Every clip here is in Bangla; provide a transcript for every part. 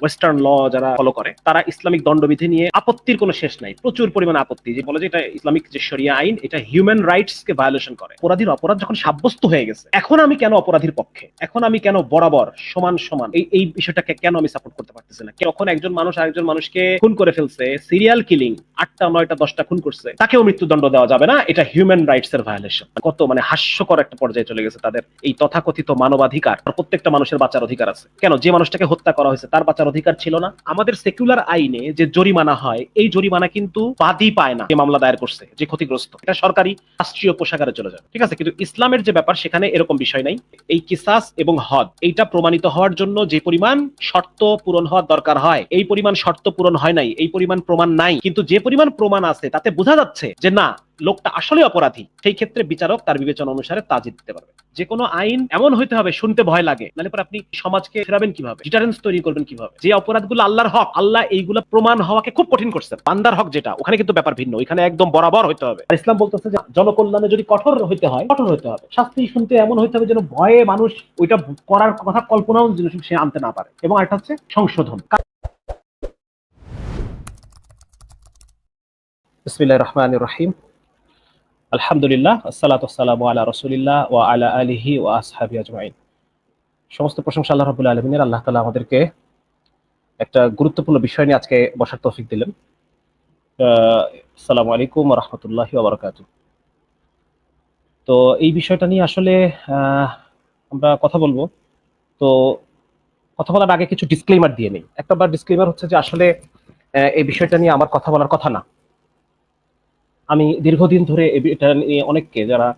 ওয়েস্টার্ন ল যারা ফলো করে তারা ইসলামিক দণ্ডবিধি নিয়ে আপত্তির কোনো শেষ নাই, প্রচুর পরিমাণে আপত্তি, যে বলে যে এটা ইসলামিক যে শরিয়া আইন এটা হিউম্যান রাইটস কে ভায়োলেশন করে। অপরাধীর অপরাধ যখন সাব্যস্ত হয়ে গেছে, এখন আমি কেন অপরাধীর পক্ষে, এখন আমি কেন বরাবর সমান সমান এই বিষয়টাকে কেন আমি সাপোর্ট করতে পারতেছি না? যখন একজন মানুষ আরেকজন মানুষকে খুন করে ফেলছে, সিরিয়াল কিলিং 8টা 9টা 10টা খুন করছে, তাকেও মৃত্যুদণ্ড দেওয়া যাবে না, এটা হিউম্যান রাইটস এর ভায়োলেশন। কত হাস্যকর একটা পর্যায়ে চলে গেছে তাদের এই তথাকথিত মানবাধিকার। প্রত্যেকটা মানুষের বাঁচার অধিকার আছে, কেন যে মানুষটাকে হত্যা করা হয়েছে তার বাঁচার অধিকার ছিল না? আমাদের সেকুলার আইনে যে জরিমানা হয়, এই জরিমানা কিন্তু বাদী পায় না যে মামলা দায়ের করছে, যে ক্ষতিগ্রস্ত, এটা সরকারি রাষ্ট্রীয় কোষাগারে চলে যায়, ঠিক আছে? কিন্তু ইসলামের যে ব্যাপার, সেখানে এরকম বিষয় নাই। এই কিসাস এবং হদ এইটা প্রমাণিত হওয়ার জন্য যে পরিমাণ শর্ত পূরণ হওয়ার দরকার হয়, এই পরিমাণ শর্ত পূরণ হয় নাই, এই পরিমাণ প্রমাণ নাই। কিন্তু যে পরিমাণ প্রমাণ আছে তাতে বোঝা যাচ্ছে যে না, লোকটা আসলে অপরাধী। সেই ক্ষেত্রে বিচারক তার বিবেচনা অনুসারে তাজিদ দিতে পারবে। যে কোনো আইন এমন হইতে হবে শুনতে ভয় লাগে, নাহলে পরে আপনি সমাজকে ফেরাবেন কিভাবে, ডিটারেন্স তৈরি করবেন কিভাবে? যে অপরাধগুলো আল্লাহর হক, আল্লাহ এইগুলো প্রমাণ হওয়াকে খুব কঠিন করছেন। বান্দার হক যেটা, ওখানে কিন্তু ব্যাপার ভিন্ন, ওইখানে একদম বরাবর হইতে হবে। আর ইসলাম বলতেছে যে জনকল্যাণে যদি কঠোর হইতে হয়, কঠোর হইতে হবে। শাস্তি শুনতে এমন হইতে হবে যেন ভয়ে মানুষ ওইটা করার কথা কল্পনাও যেন সে আনতে না পারে। এবং একটা হচ্ছে সংশোধন। বিসমিল্লাহির রহমানির রহিম। আলহামদুলিল্লাহ, আসসালাতু ওয়াসসালামু আলা রাসূলিল্লাহ ওয়া আলা আলিহি ওয়া আসহাবিহি আজমাইন। সমস্ত প্রশংসা আল্লাহ রাব্বুল আলামিনের। আল্লাহ তাআলা আমাদেরকে একটা গুরুত্বপূর্ণ বিষয় নিয়ে আজকে বসার তৌফিক দিলেন। আসসালামু আলাইকুম ওয়া রাহমাতুল্লাহি ওয়া বারাকাতুহু। তো এই বিষয়টা নিয়ে আসলে আমরা কথা বলবো। তো কথা বলার আগে কিছু ডিসক্লেইমার দিয়ে নেই। একটা ডিসক্লেইমার হচ্ছে যে আসলে এই বিষয়টা নিয়ে আমার কথা বলার কথা না। আমি দীর্ঘদিন ধরে এটা নিয়ে অনেককে, যারা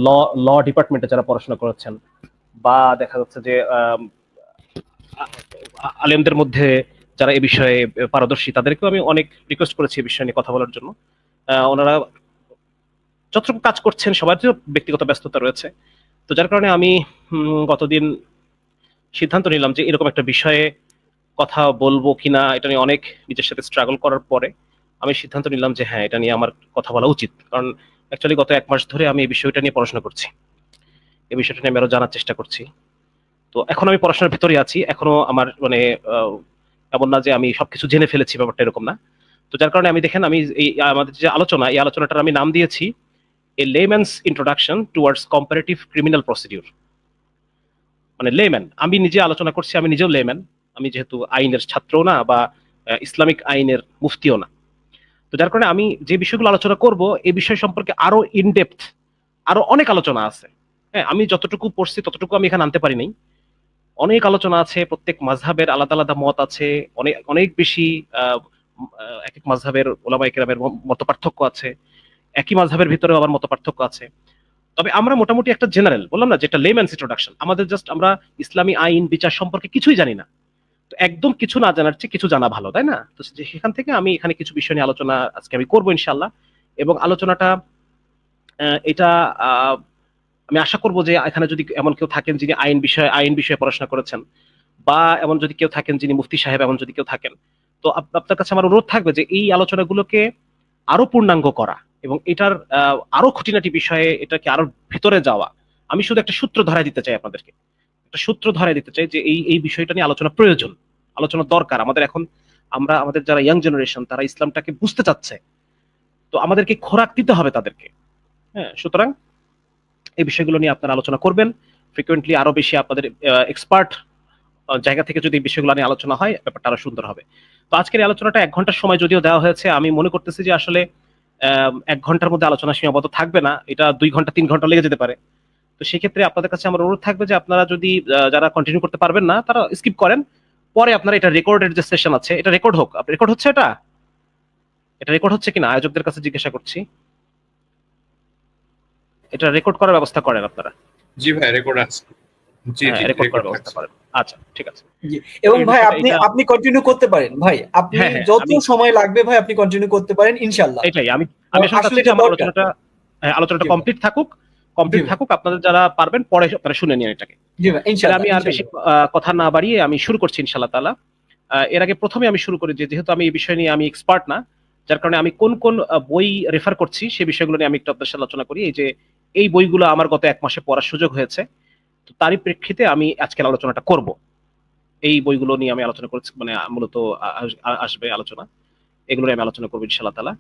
ল ল ডিপার্টমেন্টে যারা পড়াশোনা করেছেন, বা দেখা যাচ্ছে যে আলেমদের মধ্যে যারা এই বিষয়ে পারদর্শী, তাদেরকেও আমি অনেক রিকোয়েস্ট করেছি এই বিষয় নিয়ে কথা বলার জন্য। ওনারা যতটুকু কাজ করছেন, সবার তো ব্যক্তিগত ব্যস্ততা রয়েছে। তো যার কারণে আমি গতদিন সিদ্ধান্ত নিলাম যে এরকম একটা বিষয়ে কথা বলবো কিনা, এটা নিয়ে অনেক নিজের সাথে স্ট্রাগল করার পরে আমি সিদ্ধান্ত নিলাম যে হ্যাঁ, এটা নিয়ে আমার কথা বলা উচিত। কারণ অ্যাকচুয়ালি গত 1 মাস ধরে আমি এই বিষয়টা নিয়ে পড়াশোনা করছি, এই বিষয়টা নিয়ে আমি আরো জানার চেষ্টা করছি। তো এখন আমি পড়াশোনার ভিতরে আছি, এখনো আমার এমন না যে আমি সবকিছু জেনে ফেলেছি, ব্যাপারটা এরকম না। তো যার কারণে আমি দেখেন, আমি এই আমাদের যে আলোচনা, এই আলোচনাটার আমি নাম দিয়েছি a layman's introduction towards comparative criminal procedure. মানে লেম্যান, আমি নিজে আলোচনা করছি, আমি নিজেও লেম্যান। আমি যেহেতু আইনের ছাত্রও না, বা ইসলামিক আইনের মুফতিও না। তো যার কারণে আমি যে বিষয়গুলো আলোচনা করব, এই বিষয় সম্পর্কে আরো ইনডেপথ আরো অনেক আলোচনা আছে। হ্যাঁ, আমি যতটুকু পড়ছি ততটুকু আমি এখানে আনতে পারি নাই। অনেক আলোচনা আছে, প্রত্যেক মাযহাবের আলাদা আলাদা মত আছে, অনেক অনেক বেশি এক এক মাযহাবের উলামায়ে কেরামের মত পার্থক্য আছে, একই মাযহাবের ভিতরেও আবার মত পার্থক্য আছে। তবে আমরা মোটামুটি একটা জেনারেল, বললাম না, যেটা লেম্যানস ইন্ট্রোডাকশন, আমাদের জাস্ট আমরা ইসলামী আইন বিচার সম্পর্কে কিছুই জানি না। তো একদম কিছু না জানার চেয়ে কিছু জানা ভালো, তাই না? তো সেখান থেকে আমি এখানে কিছু বিষয় নিয়ে আলোচনা আজকে আমি করবো ইনশাল্লাহ। এবং আলোচনাটা এটা আমি আশা করব যে এখানে যদি এমন কেউ থাকেন যিনি আইন বিষয়ে পড়াশোনা করেছেন, বা এমন যদি কেউ থাকেন যিনি মুফতি সাহেব, এমন যদি কেউ থাকেন, তো আপনার কাছে আমার অনুরোধ থাকবে যে এই আলোচনাগুলোকে আরো পূর্ণাঙ্গ করা, এবং এটার আরো খুঁটিনাটি বিষয়ে এটাকে আরো ভিতরে যাওয়া। আমি শুধু একটা সূত্র ধরায় দিতে চাই আপনাদেরকে, একটা সূত্র ধরায় দিতে চাই যে এই বিষয়টা নিয়ে আলোচনা প্রয়োজন, আলোচনা দরকার আমাদের এখন। আমাদের যারা ইয়াং জেনারেশন, তারা ইসলামটাকে বুঝতে চাচ্ছে, তো আমাদেরকে খোরাক দিতে হবে তাদেরকে। হ্যাঁ, সুতরাং এই বিষয়গুলো নিয়ে আপনারা আলোচনা করবেন ফ্রিকুয়েন্টলি, আরো বেশি আপনাদের এক্সপার্ট জায়গা থেকে যদি এই বিষয়গুলো নিয়ে আলোচনা হয়, ব্যাপারটা আরো সুন্দর হবে। তো আজকের এই আলোচনাটা 1 ঘন্টার সময় যদিও দেওয়া হয়েছে, আমি মনে করতেছি যে আসলে 1 ঘন্টার মধ্যে আলোচনা সীমাবদ্ধ থাকবে না, এটা 2 ঘন্টা 3 ঘন্টা লেগে যেতে পারে। তো সেক্ষেত্রে আপনাদের কাছে আমার অনুরোধ থাকবে যে আপনারা যদি যারা কন্টিনিউ করতে পারবেন না, তারা স্কিপ করেন। পরে আপনারা এটা রেকর্ডের যে সেশন আছে, এটা রেকর্ড হোক। রেকর্ড হচ্ছে, এটা রেকর্ড হচ্ছে কিনা আয়োজকদের কাছে জিজ্ঞাসা করছি। এটা রেকর্ড করার ব্যবস্থা করেন আপনারা? জি ভাই, রেকর্ড আছে। জি জি, রেকর্ড করার ব্যবস্থা করেন। আচ্ছা, ঠিক আছে। জি, এবং ভাই আপনি কন্টিনিউ করতে পারেন ভাই, আপনি যত সময় লাগবে ভাই আপনি কন্টিনিউ করতে পারেন ইনশাআল্লাহ। এটাই আমি আসলে আমার আলোচনাটা কমপ্লিট থাকুক, আপনাদের যারা পারবেন পরে আপনারা শুনে নিন এটাকে। জি ভাই, ইনশাআল্লাহ। আমি আর বেশি কথা না বাড়িয়ে আমি শুরু করছি ইনশাআল্লাহ তাআলা। এর আগে প্রথমে আমি শুরু করি যে যেহেতু আমি এই বিষয় নিয়ে আমি এক্সপার্ট না, যার কারণে আমি কোন কোন বই রেফার করছি সেই বিষয়গুলো নিয়ে আমি একটু আপনাদের সাথে আলোচনা করি। এই বইগুলো আমার গত 1 মাসে পড়ার সুযোগ হয়েছে, তো তারই প্রেক্ষিতে আমি আজকের আলোচনাটা করব। এই বইগুলো নিয়ে আমি আলোচনা করছি, মানে মূলত আসবে আলোচনা, এগুলো নিয়ে আমি আলোচনা করবো ইনশাআল্লাহ তাআলা।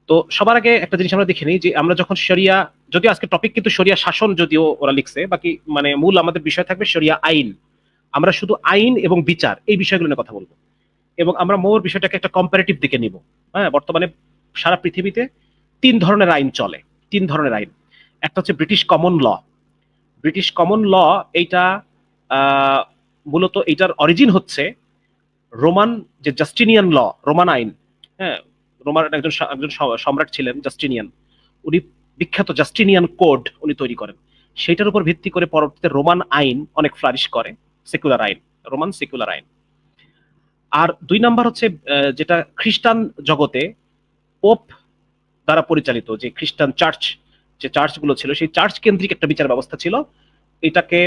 তো সবার আগে একটা জিনিস আমরা দেখে নিই যে আমরা যখন শরিয়া, যদিও আজকে টপিক কিন্তু শরিয়া শাসন যদিও ওরা লিখছে, বাকি মানে মূল আমাদের বিষয় থাকবে শরিয়া আইন। আমরা শুধু আইন এবং বিচার এই বিষয়গুলো নিয়ে কথা বলবো, এবং আমরা মোর বিষয়টাকে একটা কম্পারেটিভ দিকে নিব। হ্যাঁ, বর্তমানে সারা পৃথিবীতে 3 ধরনের আইন চলে, 3 ধরনের আইন। একটা হচ্ছে British common law. British common law এইটা মূলত এইটার অরিজিন হচ্ছে রোমান যে জাস্টিনিয়ান ল, রোমান আইন। হ্যাঁ, রোমান একজন একজন সম্রাট ছিলেন জাস্টিনিয়ান, উনি বিখ্যাত জাস্টিনিয়ান কোড উনি তৈরি করেন। সেটার উপর ভিত্তি করে পরবর্তীতে রোমান আইন অনেক ফ্লারিশ করে, সেকুলার আইন, রোমান সেকুলার আইন। আর 2 নাম্বার হচ্ছে যেটা খ্রিস্টান জগতে পোপ দ্বারা পরিচালিত, যে খ্রিস্টান চার্চ, যে চার্চগুলো ছিল সেই চার্চ কেন্দ্রিক একটা বিচার ব্যবস্থা ছিল। এটাকে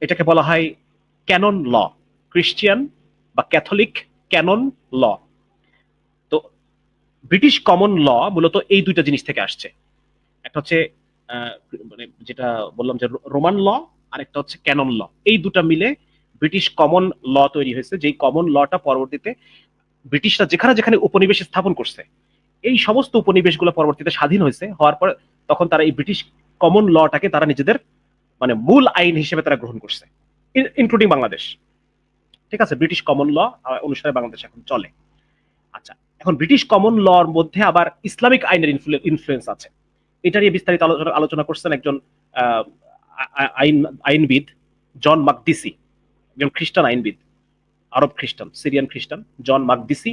এটাকে বলা হয় ক্যানন ল, ক্রিশ্চিয়ান বা ক্যাথলিক ক্যানন ল। তো ব্রিটিশ কমন ল মূলত এই 2টা জিনিস থেকে আসছে। একটা হচ্ছে মানে যেটা বললাম যে রোমান ল, আর একটা হচ্ছে ক্যানন ল। এই 2টা মিলে ব্রিটিশ কমন ল তৈরি হয়েছে, যেই কমন লটা পরবর্তীতে ব্রিটিশরা যেখানে যেখানে উপনিবেশ স্থাপন করছে, এই সমস্ত উপনিবেশগুলো পরবর্তীতে স্বাধীন হয়েছে, হওয়ার পর তখন তারা এই ব্রিটিশ কমন লটাকে তারা নিজেদের মানে মূল আইন হিসেবে তারা গ্রহণ করছে, ইনক্লুডিং বাংলাদেশ। ঠিক আছে, ব্রিটিশ কমন ল অনুসারে বাংলাদেশ এখন চলে। আচ্ছা, এখন ব্রিটিশ কমন লর মধ্যে আবার ইসলামিক আইনের ইনফ্লুয়েন্স আছে। এটা নিয়ে বিস্তারিত আলোচনা করছেন একজন আইনবিদ, জন মাকদিসি, একজন খ্রিস্টান আইনবিদ, আরব খ্রিস্টান, সিরিয়ান খ্রিস্টান, জন মাকদিসি।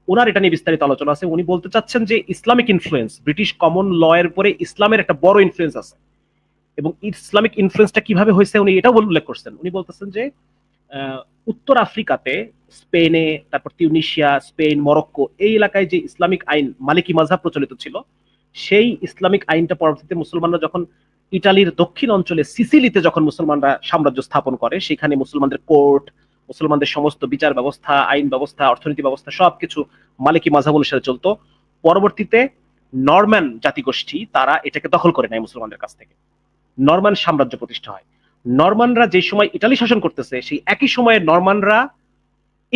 ওনার এটা নিয়ে বিস্তারিত আলোচনা আছে। উনি বলতে চাচ্ছেন যে Islamic influence, British common law এর পরে ইসলামের একটা বড় ইনফ্লুয়েন্স আছে, এবং ইসলামিক ইনফ্লুয়েন্সটা কিভাবে হয়েছে উনি এটাও উল্লেখ করছেন। উনি বলতেছেন যে উত্তর আফ্রিকাতে, স্পেনে, তারপর তিউনিশিয়া, স্পেন, মরক্কো, এই এলাকায় যে ইসলামিক আইন মালিকি মাযহাব প্রচলিত ছিল, সেই ইসলামিক আইনটা পরবর্তীতে মুসলমানরা যখন ইটালির দক্ষিণ অঞ্চলে সিসিলিতে যখন মুসলমানরা সাম্রাজ্য স্থাপন করে, সেখানে মুসলমানদের কোর্ট, মুসলমানদের সমস্ত বিচার ব্যবস্থা, আইন ব্যবস্থা, অর্থনীতি ব্যবস্থা সবকিছু মালিকি মাযহাব অনুসারে চলতো। পরবর্তীতে নরম্যান জাতিগোষ্ঠী তারা এটাকে দখল করে নেয় মুসলমানদের কাছ থেকে, নরমান সাম্রাজ্য প্রতিষ্ঠা হয়। নরমানরা যে সময় ইটালি শাসন করতেছে, সেই একই সময়ে নরমানরা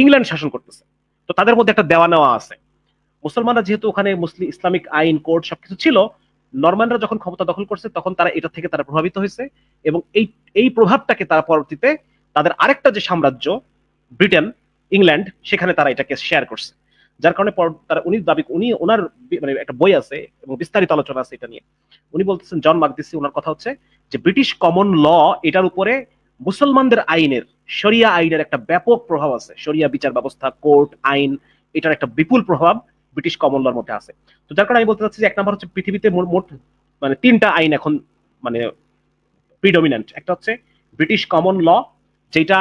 ইংল্যান্ড শাসন করতেছে। তো তাদের মধ্যে একটা দেওয়া নেওয়া আছে। মুসলমানরা যেহেতু ওখানে মুসলিম ইসলামিক আইন কোড সবকিছু ছিল, নরমানরা যখন ক্ষমতা দখল করছে তখন তারা এটা থেকে তারা প্রভাবিত হয়েছে, এবং এই প্রভাবটাকে তারা পরবর্তীতে তাদের আরেকটা যে সাম্রাজ্য ব্রিটেন, ইংল্যান্ড, সেখানে তারা এটাকে শেয়ার করছে। যার কারণে তারা উনি ওনার মানে একটা বই আছে এবং বিস্তারিত আলোচনা আছে এটা নিয়ে। উনি বলতেছেন, জন মাকদিসি, ওনার কথা হচ্ছে যে ব্রিটিশ কমন ল এটার উপরে মুসলমানদের আইনের, শরিয়া আইনের একটা ব্যাপক প্রভাব আছে। শরিয়া বিচার ব্যবস্থা, কোর্ট, আইন, এটার একটা বিপুল প্রভাব ব্রিটিশ কমন লর মধ্যে আছে। তো যার কারণে আমি বলতে চাচ্ছি যে 1 নাম্বার হচ্ছে পৃথিবীতে মোট মানে 3টা আইন এখন মানে প্রিডমিনেন্ট। একটা হচ্ছে ব্রিটিশ কমন ল, যেটা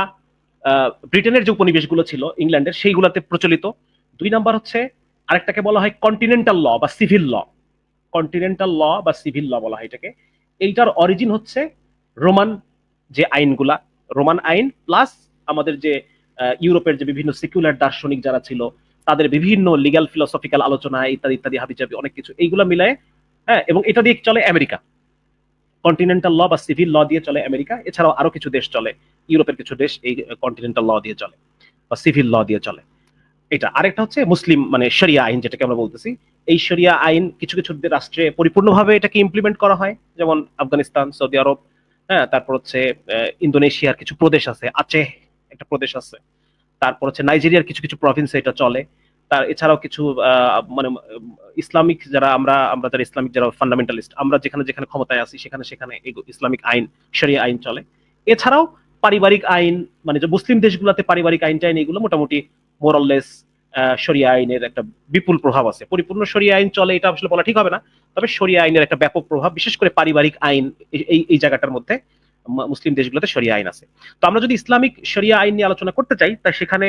ব্রিটেনের যে উপনিবেশগুলো ছিল ইংল্যান্ডের, সেইগুলোতে প্রচলিত। 2 নাম্বার হচ্ছে আরেকটাকে বলা হয় কন্টিনেন্টাল ল বা সিভিল ল। কন্টিনেন্টাল ল বা সিভিল ল বলা হয় এটাকে। এইটার অরিজিন হচ্ছে রোমান যে আইনগুলা, রোমান আইন প্লাস আমাদের যে ইউরোপের যে বিভিন্ন সেকুলার দার্শনিক যারা ছিল, তাদের বিভিন্ন লিগ্যাল ফিলোসফিক্যাল আলোচনা ইত্যাদি ইত্যাদি হাবিজাবি অনেক কিছু, এইগুলা মিলায়। হ্যাঁ, এবং এটা দিয়ে চলে আমেরিকা। কন্টিনেন্টাল ল বা সিভিল ল দিয়ে চলে আমেরিকা। এছাড়াও আরো কিছু দেশ চলে, ইউরোপের কিছু দেশ এই কন্টিনেন্টাল ল দিয়ে চলে বা সিভিল ল দিয়ে চলে। এটা আরেকটা হচ্ছে মুসলিম মানে শরিয়া আইন, যেটাকে আমরা বলতেছি। এই শরিয়া আইন কিছু কিছু রাষ্ট্রে পরিপূর্ণভাবে এটাকে ইমপ্লিমেন্ট করা হয়, যেমন আফগানিস্তান, সৌদি আরব। হ্যাঁ, তারপর হচ্ছে ইন্দোনেশিয়ার কিছু প্রদেশ আছে, আচেহ একটা প্রদেশ আছে। তারপর হচ্ছে নাইজেরিয়ার কিছু কিছু প্রভিন্সে এটা চলে। তার এছাড়াও কিছু মানে ইসলামিক যারা আমরা যারা ইসলামিক যারা ফান্ডামেন্টালিস্ট, আমরা যেখানে যেখানে ক্ষমতায় আছি সেখানে সেখানে ইসলামিক আইন, শরিয়া আইন চলে। এছাড়াও পারিবারিক আইন, মানে যে মুসলিম দেশগুলোতে পারিবারিক আইন টাইন এগুলো মোটামুটি মোরাললেস শরিয়া আইনের একটা বিপুল প্রভাব আছে। পরিপূর্ণ শরিয়া আইন চলে এটা আসলে বলা ঠিক হবে না, তবে শরিয়া আইনের একটা ব্যাপক প্রভাব, বিশেষ করে পারিবারিক আইন, এই জায়গাটার মধ্যে মুসলিম দেশগুলোতে শরিয়া আইন আছে। তো আমরা যদি ইসলামিক শরিয়া আইন নিয়ে আলোচনা করতে চাই, তাই সেখানে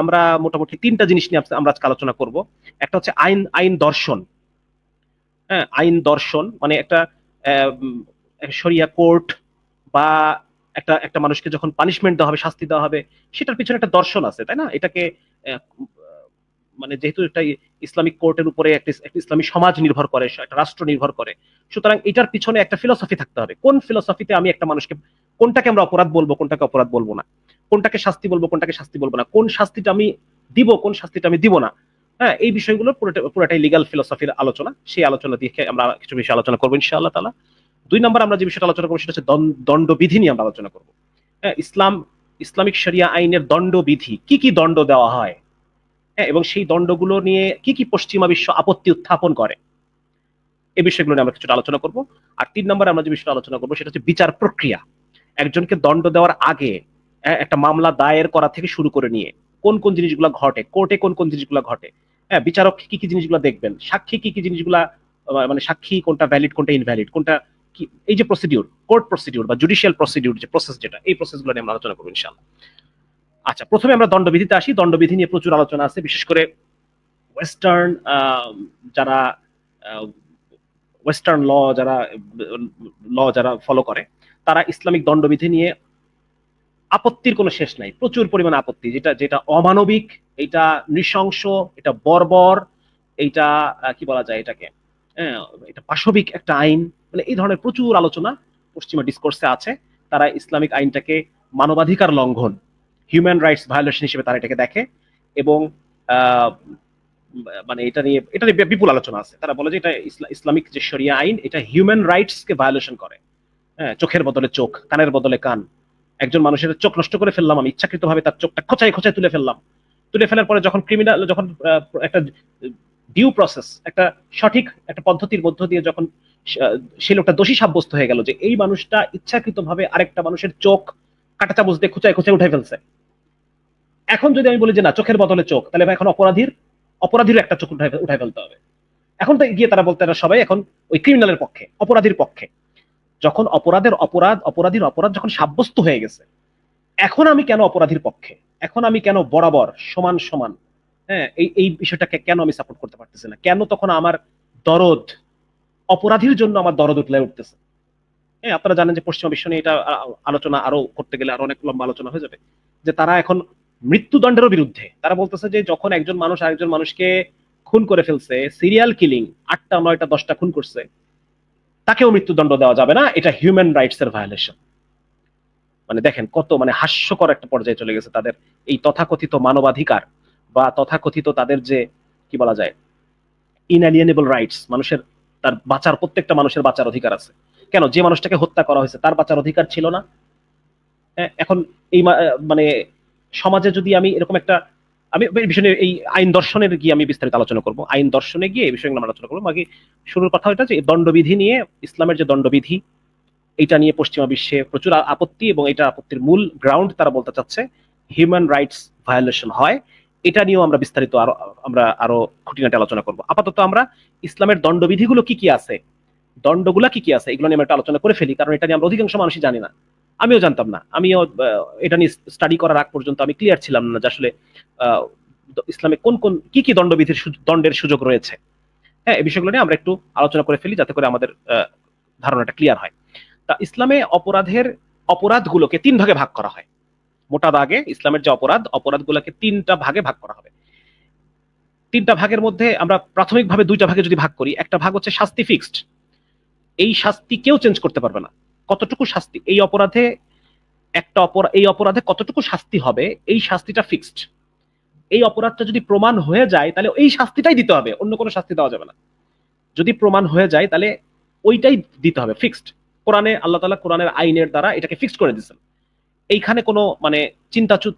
আমরা মোটামুটি 3টা জিনিস নিয়ে আমরা আজকে আলোচনা করব। একটা হচ্ছে আইন দর্শন। হ্যাঁ, আইন দর্শন মানে একটা শরিয়া কোর্ট বা একটা একটা মানুষকে যখন পানিশমেন্ট দেওয়া হবে, শাস্তি দেওয়া হবে, সেটার পিছনে একটা দর্শন আছে, তাই না? এটাকে মানে যেহেতু একটা ইসলামিক কোর্টের উপরে একটা ইসলামী সমাজ নির্ভর করে, একটা রাষ্ট্র নির্ভর করে, সুতরাং এটার পিছনে একটা ফিলোসফি থাকতে হবে। কোন ফিলোসফিতে আমি একটা মানুষকে, কোনটাকে আমরা অপরাধ বলবো, কোনটাকে অপরাধ বলবো না, কোনটাকে শাস্তি বলবো, কোনটাকে শাস্তি বলবো না, কোন শাস্তিটা আমি দিব, কোন শাস্তিটা আমি দিব না, হ্যাঁ, এই বিষয়গুলো পুরোটাই লিগাল ফিলোসফির আলোচনা। সেই আলোচনা দিয়ে আমরা কিছু বিষয় আলোচনা করবো ইনশাআল্লাহ তাআলা। 2 নম্বর আমরা যে বিষয়টা আলোচনা করবো সেটা হচ্ছে দণ্ডবিধি নিয়ে আমরা আলোচনা করবো। হ্যাঁ, ইসলামিক শরিয়া আইনের দণ্ডবিধি, কি কি দণ্ড দেওয়া হয়, হ্যাঁ, এবং সেই দণ্ডগুলো নিয়ে কি কি পশ্চিমা বিশ্ব আপত্তি উত্থাপন করে, এই বিষয়গুলো নিয়ে আমরা কিছুটা আলোচনা করব। আর 3 নম্বরে আমরা যে বিষয়টা আলোচনা করবো সেটা হচ্ছে বিচার প্রক্রিয়া। একজনকে দণ্ড দেওয়ার আগে একটা মামলা দায়ের করা থেকে শুরু করে নিয়ে কোন কোন জিনিসগুলো ঘটে, কোর্টে কোন কোন জিনিসগুলো ঘটে, হ্যাঁ, বিচারক কি কি জিনিসগুলো দেখবেন, সাক্ষী কি কি জিনিসগুলা, মানে সাক্ষী কোনটা ভ্যালিড কোনটা ইনভ্যালিড, কোনটা কি, এই যে প্রসিডিউর, কোর্ট প্রসিডিউর বা জুডিশিয়াল প্রসিডিউর যে প্রসেস, যেটা এই প্রসেসগুলো নিয়ে আমরা আলোচনা করবো ইনশাআল্লাহ। আচ্ছা, প্রথমে আমরা দণ্ডবিধিতে আসি। দণ্ডবিধি নিয়ে প্রচুর আলোচনা আছে, বিশেষ করে ওয়েস্টার্ন যারা ওয়েস্টার্ন ল যারা ফলো করে, তারা ইসলামিক দণ্ডবিধি নিয়ে আপত্তির কোনো শেষ নাই, প্রচুর পরিমাণে আপত্তি, যেটা যেটা অমানবিক, এটা নৃশংস, এটা বর্বর, এইটা কি বলা যায় এটাকে, এটা পাশবিক একটা আইন, মানে এই ধরনের প্রচুর আলোচনা পশ্চিমা ডিসকোর্সে আছে। তারা ইসলামিক আইনটাকে মানবাধিকার লঙ্ঘন, হিউম্যান রাইটস ভায়োলেশন হিসেবে তারা এটাকে দেখে, এবং মানে এটা নিয়ে বিপুল আলোচনা আছে। তারা বলে যে এটা ইসলামিক যে শরিয়া আইন, এটা হিউম্যান রাইটস কে ভায়োলেশন করে। হ্যাঁ, চোখের বদলে চোখ, কানের বদলে কান, একজন মানুষের চোখ নষ্ট করে ফেললাম আমি ইচ্ছাকৃতভাবে, তার চোখটা খোঁচায় খোঁচায় তুলে ফেললাম, তুলে ফেলার পরে যখন যখন একটা ডিউ প্রসেস, একটা সঠিক একটা পদ্ধতির মধ্য দিয়ে যখন সেই লোকটা দোষী সাব্যস্ত হয়ে গেল যে এই মানুষটা ইচ্ছাকৃতভাবে আরেকটা মানুষের চোখ কাঁটা চামচ দিয়ে খোঁচায় খোঁচায় উঠে ফেলছে, এখন যদি আমি বলি যে না, চোখের বদলে চোখ, তাহলে এখন অপরাধীর একটা চোখ উঠায় ফেলতে হবে। এখন তো গিয়ে তারা বলতে, সবাই এখন ওই ক্রিমিনালের পক্ষে, অপরাধীর পক্ষে। যখন অপরাধীর অপরাধ যখন সাব্যস্ত হয়ে গেছে, এখন আমি কেন অপরাধীর পক্ষে, এখন আমি কেন বরাবর সমান সমান, হ্যাঁ, এই বিষয়টাকে কেন আমি সাপোর্ট করতে পারতেছি না, কেন তখন আমার দরদ, অপরাধীর জন্য আমার দরদ উঠলে উঠতেছে। হ্যাঁ, আপনারা জানেন যে পশ্চিমা বিশ্ব নিয়ে এটা আলোচনা আরো করতে গেলে আরো অনেক লম্বা আলোচনা হয়ে যাবে, যে তারা এখন মৃত্যুদণ্ডেরও বিরুদ্ধে। তারা বলতেছে যে যখন একজন মানুষ আরেকজন মানুষকে খুন করে ফেলছে, সিরিয়াল কিলিং, 8টা 9টা 10টা খুন করছে, তাকেও মৃত্যুদণ্ড দেওয়া যাবে না, এটা হিউম্যান রাইটস এর ভায়োলেশন। মানে দেখেন কত মানে হাস্যকর একটা পর্যায়ে চলে গেছে তাদের এই তথাকথিত মানবাধিকার, বা তথাকথিত তাদের যে কি বলা যায় ইনএলিয়েনেবল রাইটস, মানুষের তার বাঁচার, প্রত্যেকটা মানুষের বাঁচার অধিকার আছে। কেন, যে মানুষটাকে হত্যা করা হয়েছে তার বাঁচার অধিকার ছিল না? এখন এই মানে সমাজে যদি আমি এরকম একটা, আমি এই বিষয়ে এই আইন দর্শনের গিয়ে আমি বিস্তারিত আলোচনা করব, আইন দর্শনে গিয়ে এই বিষয়গুলো আমরা আলোচনা করবো। বাকি শুরুর কথা এটা যে দণ্ডবিধি নিয়ে, ইসলামের যে দণ্ডবিধি, এটা নিয়ে পশ্চিমা বিশ্বে প্রচুর আপত্তি, এবং এটা আপত্তির মূল গ্রাউন্ড তারা বলতে চাচ্ছে হিউম্যান রাইটস ভায়োলেশন হয়। এটা নিয়েও আমরা বিস্তারিত আরো খুঁটিনাটি আলোচনা করব। আপাতত আমরা ইসলামের দণ্ডবিধিগুলো কি কি আছে, দণ্ডগুলা কি কি আছে, এগুলো নিয়ে আমরা একটা আলোচনা করে ফেলি, কারণ এটা নিয়ে আমরা অধিকাংশ মানুষই জানি না। আমিও জানতাম না, আমিও এটা নিয়ে স্টাডি করার আগ পর্যন্ত আমি ক্লিয়ার ছিলাম না যে আসলে ইসলামে কোন কোন কি কি দণ্ডের সুযোগ রয়েছে। হ্যাঁ, এই বিষয়গুলো নিয়ে আমরা একটু আলোচনা করে ফেলি, যাতে করে আমাদের ধারণাটা ক্লিয়ার হয়। তা ইসলামে অপরাধগুলোকে 3 ভাগে ভাগ করা হয়। মোটা দাগে ইসলামের যে অপরাধগুলোকে 3টা ভাগে ভাগ করা হবে। 3টা ভাগের মধ্যে আমরা প্রাথমিকভাবে 2টা ভাগে যদি ভাগ করি, একটা ভাগ হচ্ছে শাস্তি ফিক্সড, এই শাস্তি কেউ চেঞ্জ করতে পারবে না। কতটুকু শাস্তি এই অপরাধে, এই অপরাধে কতটুকু শাস্তি হবে, এই শাস্তিটা ফিক্সড। এই অপরাধটা যদি প্রমাণ হয়ে যায় তাহলে এই শাস্তিটাই দিতে হবে, অন্য কোনো শাস্তি দেওয়া যাবে না। যদি প্রমাণ হয়ে যায় তাহলে ওইটাই দিতে হবে, ফিক্সড। কোরআনে আল্লাহ তাআলা কোরআনের আইনের দ্বারা এটাকে ফিক্সড করে দিয়েছেন। এইখানে কোনো মানে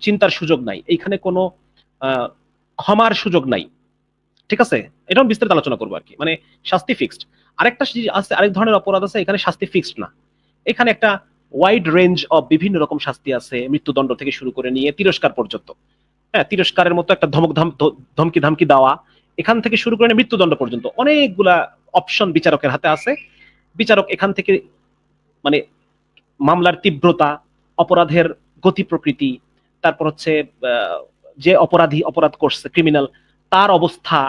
চিন্তার সুযোগ নাই, এইখানে কোনো ক্ষমার সুযোগ নাই। ঠিক আছে, এটা বিস্তারিত আলোচনা করবো আর কি। মানে শাস্তি ফিক্সড। আরেকটা আছে, আরেক ধরনের অপরাধ আছে, এখানে শাস্তি ফিক্সড না, এখানে একটা ওয়াইড রেঞ্জ অফ বিভিন্ন রকম শাস্তি আছে, মৃত্যুদণ্ড থেকে শুরু করে নিয়ে তিরস্কার পর্যন্ত। হ্যাঁ, তিরস্কারের মতো একটা ধমকি ধামকি দেওয়া, এখান থেকে শুরু করে মৃত্যুদণ্ড পর্যন্ত অনেকগুলা অপশন বিচারকের হাতে আছে। বিচারক এখান থেকে মানে মামলার তীব্রতা, অপরাধের গতি প্রকৃতি, তারপর হচ্ছে যে অপরাধ করছে ক্রিমিনাল, তার অবস্থা,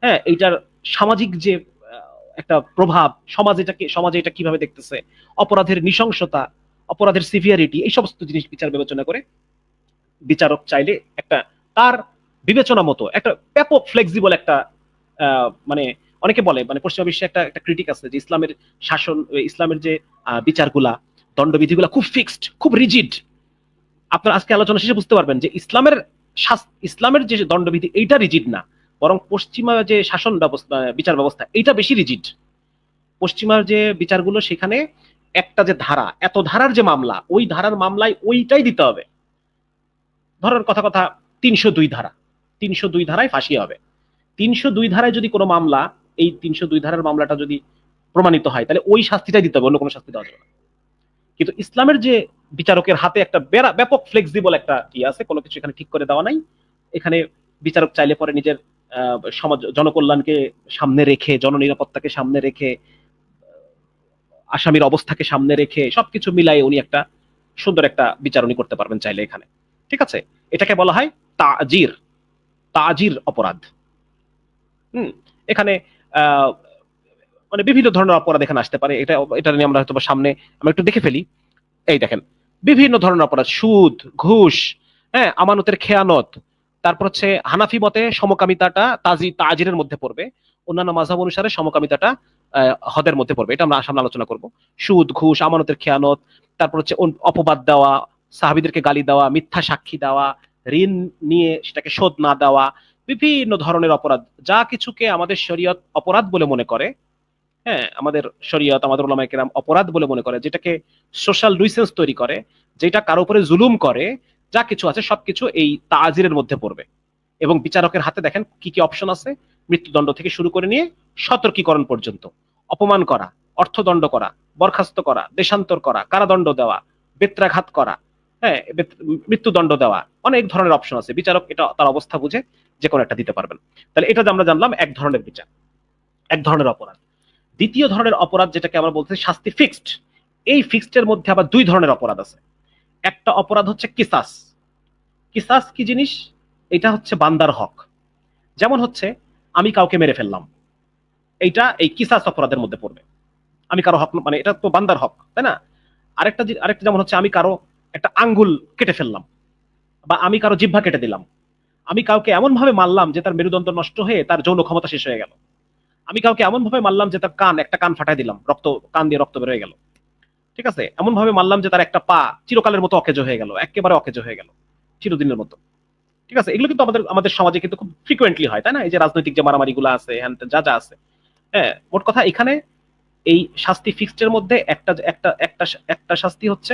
হ্যাঁ, এইটার সামাজিক যে একটা প্রভাব, সমাজে এটা কিভাবে দেখতেছে, অপরাধের নৃশংসতা, অপরাধের সিভিয়ারিটি, এই সমস্ত জিনিস বিচার বিবেচনা করে বিচারক চাইলে একটা তার বিবেচনা মতো একটা ব্যাপক ফ্লেক্সিবল একটা মানে অনেকে বলে, মানে পশ্চিমা বিশ্বে একটা একটা ক্রিটিক আছে যে ইসলামের শাসন, ইসলামের যে বিচারগুলা, দণ্ডবিধিগুলা খুব ফিক্সড, খুব রিজিড। আপনার আজকে আলোচনা শেষে বুঝতে পারবেন যে ইসলামের যে দণ্ডবিধি এইটা রিজিড না, বরং পশ্চিমা যে শাসন ব্যবস্থা, বিচার ব্যবস্থা, এইটা বেশি রিজিড। পশ্চিমার যে বিচারগুলো সেখানে একটা যে ধারা, এত ধারার যে মামলা, ওই ধারার মামলায় ওইটাই দিতে হবে। ধরার কথা 302 ধারা, 302 ধারায় ফাঁসি হবে। 302 ধারায় যদি কোনো মামলা, এই 302 ধারার মামলাটা যদি প্রমাণিত হয়, তাহলে ওই শাস্তিটাই দিতে হবে, অন্য কোনো শাস্তি দেওয়া যাবে না। কিন্তু ইসলামের যে বিচারকের হাতে একটা ব্যাপক ফ্লেক্সিবল একটা আছে, কোনো কিছু এখানে ঠিক করে দেওয়া নাই। এখানে বিচারক চাইলে পরে নিজের সমাজ জনকল্যাণকে সামনে রেখে, জননিরাপত্তাকে সামনে রেখে, আসামির অবস্থাকে সামনে রেখে সবকিছু মিলাই উনি একটা সুন্দর একটা বিচার উনি করতে পারবেন চাইলে এখানে। ঠিক আছে, এটাকে বলা হয় তাজির অপরাধ। এখানে মানে বিভিন্ন ধরনের অপরাধ এখানে আসতে পারে। এটা নিয়ে আমরা হয়তো সামনে আমরা একটু দেখে ফেলি। এই দেখেন, বিভিন্ন ধরনের অপরাধ, সুদ, ঘুষ, হ্যাঁ, আমানতের খেয়ানত, তারপর হচ্ছে হানাফি মতে সমকামিতাটা তাজিরের মধ্যে পড়বে, অন্যান্য মাযহাব অনুসারে সমকামিতাটা হদের মধ্যে পড়বে। এটা আমরা সামনে আলোচনা করব। সুদ, ঘুষ, আমানতের খেয়ানত, তারপর হচ্ছে অপবাদ দেওয়া, সাহাবীদেরকে গালি দেওয়া, মিথ্যা সাক্ষী দেওয়া, ঋণ নিয়ে সেটাকে শোধ না দেওয়া, বিভিন্ন ধরনের অপরাধ, যা কিছুকে আমাদের শরীয়ত অপরাধ বলে মনে করে, হ্যাঁ, আমাদের শরীয়ত, আমাদের উলামায়ে কেরাম অপরাধ বলে মনে করে, যেটাকে সোশ্যাল লুইসেন্স তৈরি করে, যেটা কারো উপরে জুলুম করে, যা কিছু আছে সবকিছু এই তাজিরের মধ্যে পড়বে। এবং বিচারকের হাতে দেখেন কি কি অপশন আছে, মৃত্যুদণ্ড থেকে শুরু করে নিয়ে সতর্কীকরণ পর্যন্ত, অপমান করা, অর্থদণ্ড করা, বরখাস্ত করা, দেশান্তর করা, কারাদণ্ড দেওয়া, বেত্রাঘাত করা, হ্যাঁ, মৃত্যুদণ্ড দেওয়া, অনেক ধরনের অপশন আছে। বিচারক এটা তার অবস্থা বুঝে যে কোনো একটা দিতে পারবেন। তাহলে এটা আমরা জানলাম এক ধরনের বিচার, এক ধরনের অপরাধ। দ্বিতীয় ধরনের অপরাধ যেটাকে আমরা বলতে শাস্তি ফিক্সড, এই ফিক্সডের মধ্যে আবার দুই ধরনের অপরাধ আছে। একটা অপরাধ হচ্ছে কিসাস। কিসাস কি জিনিস? এটা হচ্ছে বান্দার হক। যেমন হচ্ছে আমি কাউকে মেরে ফেললাম, এইটা এই কিসাস অপরাধের মধ্যে পড়বে। আমি কারো হক, মানে এটা তো বান্দার হক, তাই না? আরেকটা যেমন হচ্ছে আমি কারো একটা আঙ্গুল কেটে ফেললাম, বা আমি কারো জিহ্বা কেটে দিলাম, আমি কাউকে এমন ভাবে মারলাম যে তার মেরুদণ্ড নষ্ট হয়ে তার যৌন ক্ষমতা শেষ হয়ে গেল, আমি কাউকে এমন ভাবে মারলাম যে তার একটা কান ফাটাই দিলাম, কান দিয়ে রক্ত বের হয়ে গেল। ঠিক আছে, এমন ভাবে মারলাম যে তার একটা পা চিরকালের মতো অকেজো হয়ে গেল, একেবারে অকেজো হয়ে গেল, চিরদিনের মতো। ঠিক আছে, এগুলো কিন্তু আমাদের সমাজে কিন্তু খুব ফ্রিকুয়েন্টলি হয়, তাই না? এই যে রাজনৈতিক যে মারামারি গুলো আছে, যা যা আছে, হ্যাঁ, মোট কথা এখানে এই শাস্তি ফিক্সডের মধ্যে একটা একটা একটা একটা শাস্তি হচ্ছে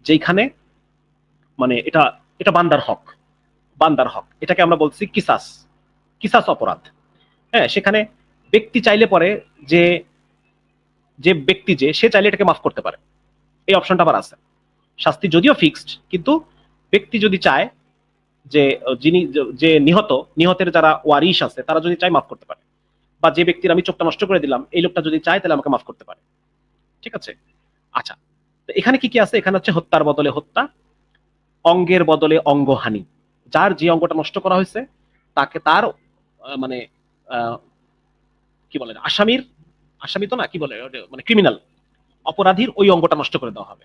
যেখানে মানে এটা বান্দার হক, বান্দার হক, এটাকে আমরা বলছি কিসাস অপরাধ। হ্যাঁ, সেখানে ব্যক্তি চাইলে পরে যে ব্যক্তি সে চাইলে এটাকে মাফ করতে পারে, এই অপশনটা আবার আছে। শাস্তি যদিও ফিক্সড, কিন্তু ব্যক্তি যদি চায় যে নিহতের যারা ওয়ারিশ আছে তারা যদি চায় মাফ করতে পারে, বা যে ব্যক্তির আমি চোখটা নষ্ট করে দিলাম এই লোকটা যদি চায় তাহলে আমাকে মাফ করতে পারে। ঠিক আছে, আচ্ছা, তো এখানে কি কি আছে? এখানে হচ্ছে হত্যার বদলে হত্যা, অঙ্গের বদলে অঙ্গহানি, যার যে অঙ্গটা নষ্ট করা হয়েছে তাকে তার মানে কি বলে, আসামি তো না, কি বলে, মানে ক্রিমিনাল, অপরাধীর ওই অঙ্গটা নষ্ট করে দেওয়া হবে।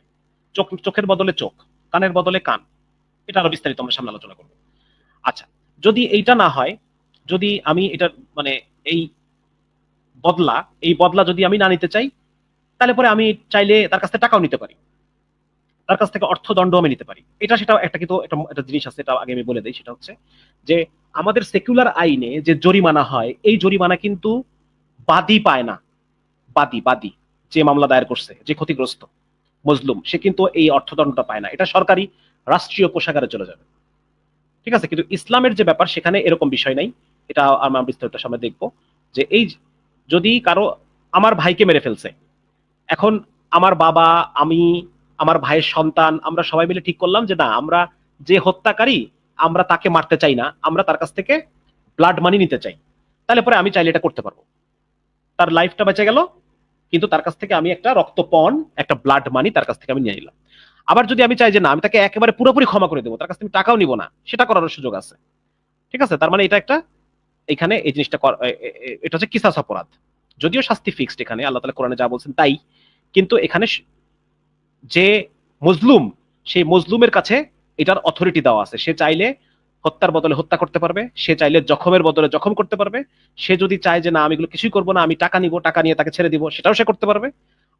চোখের বদলে চোখ, কানের বদলে কান, এটা আরো বিস্তারিত আমরা সামনে আলোচনা করব। আচ্ছা, যদি এইটা না হয়, যদি আমি এটা মানে এই বদলা যদি আমি না নিতে চাই, তাহলে পরে আমি চাইলে তার কাছ থেকে টাকাও নিতে পারি, তার কাছ থেকে অর্থদণ্ড আমি নিতে পারি। সেটাও একটা কিন্তু একটা জিনিস আছে, এটা আগে আমি বলে দিই। সেটা হচ্ছে যে আমাদের সেকুলার আইনে যে জরিমানা হয়, এই জরিমানা কিন্তু বাদী পায় না। বাদী যে মামলা দায়ের করছে, যে ক্ষতিগ্রস্ত মজলুম, সে কিন্তু এই অর্থদণ্ডটা পায় না, এটা সরকারি রাষ্ট্রীয় কোষাগারে চলে যাবে। ঠিক আছে, কিন্তু ইসলামের যে ব্যাপার সেখানে এরকম বিষয় নাই। এটা আমরা বিস্তারিত সামনে দেখবো যে এই যদি কারো আমার ভাইকে মেরে ফেলছে, এখন আমার বাবা, আমি, আমার ভাইয়ের সন্তান, আমরা সবাই মিলে ঠিক করলাম যে না, আমরা যে হত্যাকারী আমরা তাকে মারতে চাই না, আমরা তার কাছ থেকে ব্লাড মানি নিতে চাই। তাহলে পরে আমি চাইলে এটা করতে পারবো, তার লাইফটা বেঁচে গেল, কিন্তু তার কাছ থেকে আমি একটা রক্তপণ, একটা ব্লাড মানি তার কাছ থেকে আমি নিয়ে নিলাম। আবার যদি আমি চাই যে না, আমি তাকে একেবারে পুরোপুরি ক্ষমা করে দেবো, তার কাছ থেকে টাকাও নিব না, সেটা করার সুযোগ আছে। ঠিক আছে, তার মানে এটা একটা, এখানে এই জিনিসটা এটা হচ্ছে কিসাস অপরাধ। যদিও শাস্তি ফিক্সড এখানে, আল্লাহ তাআলা কোরআনে যা বলছেন তাই, কিন্তু এখানে যে মজলুম, সেই মজলুমের কাছে এটার অথরিটি দেওয়া আছে, সে চাইলে হত্যার বদলে হত্যা করতে পারবে, সে চাইলে জখমের বদলে জখম করতে পারবে, সে যদি চায় যে না আমি এগুলো কিছুই করবো না, আমি টাকা নিব, টাকা নিয়ে তাকে ছেড়ে দিব, সেটাও সে করতে পারবে।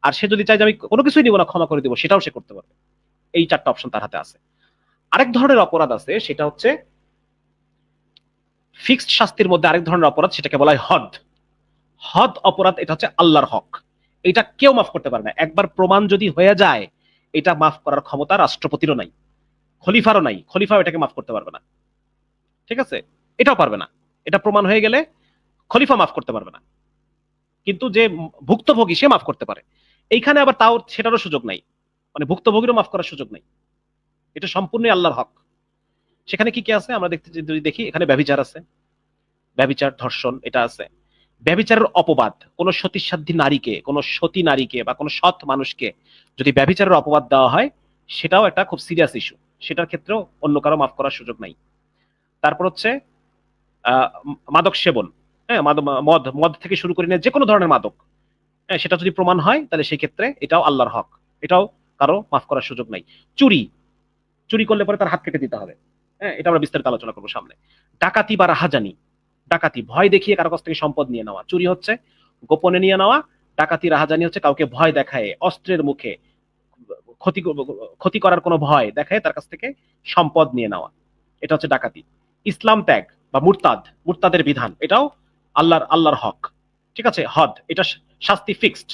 আর সে যদি চায় যে আমি কোনো কিছুই নিব না, ক্ষমা করে দিব, সেটাও সে করতে পারবে। এই 4টা অপশন তার হাতে আছে। আরেক ধরনের অপরাধ আছে, সেটা হচ্ছে ফিক্সড শাস্তির মধ্যে আরেক ধরনের অপরাধ, সেটাকে বলা হয় হদ। হদ অপরাধ, এটা হচ্ছে আল্লাহর হক, এটা কেউ মাফ করতে পারে না। একবার প্রমাণ যদি হয়ে যায়, এটা মাফ করার ক্ষমতা রাষ্ট্রপতিরও নাই, খলিফারও নাই, খলিফাও এটাকে মাফ করতে পারবে না। ঠিক আছে, এটাও পারবে না। এটা প্রমাণ হয়ে গেলে খলিফা মাফ করতে পারবে না, কিন্তু যে ভুক্তভোগী সে মাফ করতে পারে। এইখানে আবার তাও সেটারও সুযোগ নাই, মানে ভুক্তভোগীরও মাফ করার সুযোগ নাই। এটা সম্পূর্ণই আল্লাহর হক। সেখানে কি কি আছে আমরা দেখতে যদি দেখি, এখানে ব্যভিচার আছে, ব্যভিচার, ধর্ষণ, এটা আছে। ব্যভিচারের অপবাদ, কোন সতীসাধ্যী নারীকে, কোন সতী নারীকে বা কোন সৎ মানুষকে যদি ব্যভিচারের অপবাদ দেওয়া হয়, সেটাও একটা খুব সিরিয়াস ইস্যু, সেটার ক্ষেত্রেও অন্য কারো মাফ করার সুযোগ নাই। তারপর হচ্ছে মাদক সেবন, হ্যাঁ, মদ মদ থেকে শুরু করে নিয়ে যে কোনো ধরনের মাদক, হ্যাঁ, সেটা যদি প্রমাণ হয় তাহলে সেই ক্ষেত্রে এটাও আল্লাহর হক, এটাও কারো মাফ করার সুযোগ নাই। চুরি, চুরি করলে পরে তার হাত কেটে দিতে হবে, হ্যাঁ, এটা আমরা বিস্তারিত আলোচনা করবো সামনে। ডাকাতি বা রাহাজানি, ডাকাতি ভয় দেখিয়ে কারো কাছ থেকে সম্পদ নিয়ে নেওয়া, চুরি হচ্ছে গোপনে নিয়ে নেওয়া, ডাকাতি রাহাজানি হচ্ছে কাউকে ভয় দেখায়, অস্ত্রের মুখে ক্ষতি ক্ষতি করার কোনো ভয় দেখায় তার কাছ থেকে সম্পদ নিয়ে নেওয়া, এটা হচ্ছে ডাকাতি। ইসলাম ত্যাগ বা মুরতাদ, মুরতাদের বিধান, এটাও আল্লাহর হক। ঠিক আছে, হদ, এটা শাস্তি ফিক্সড,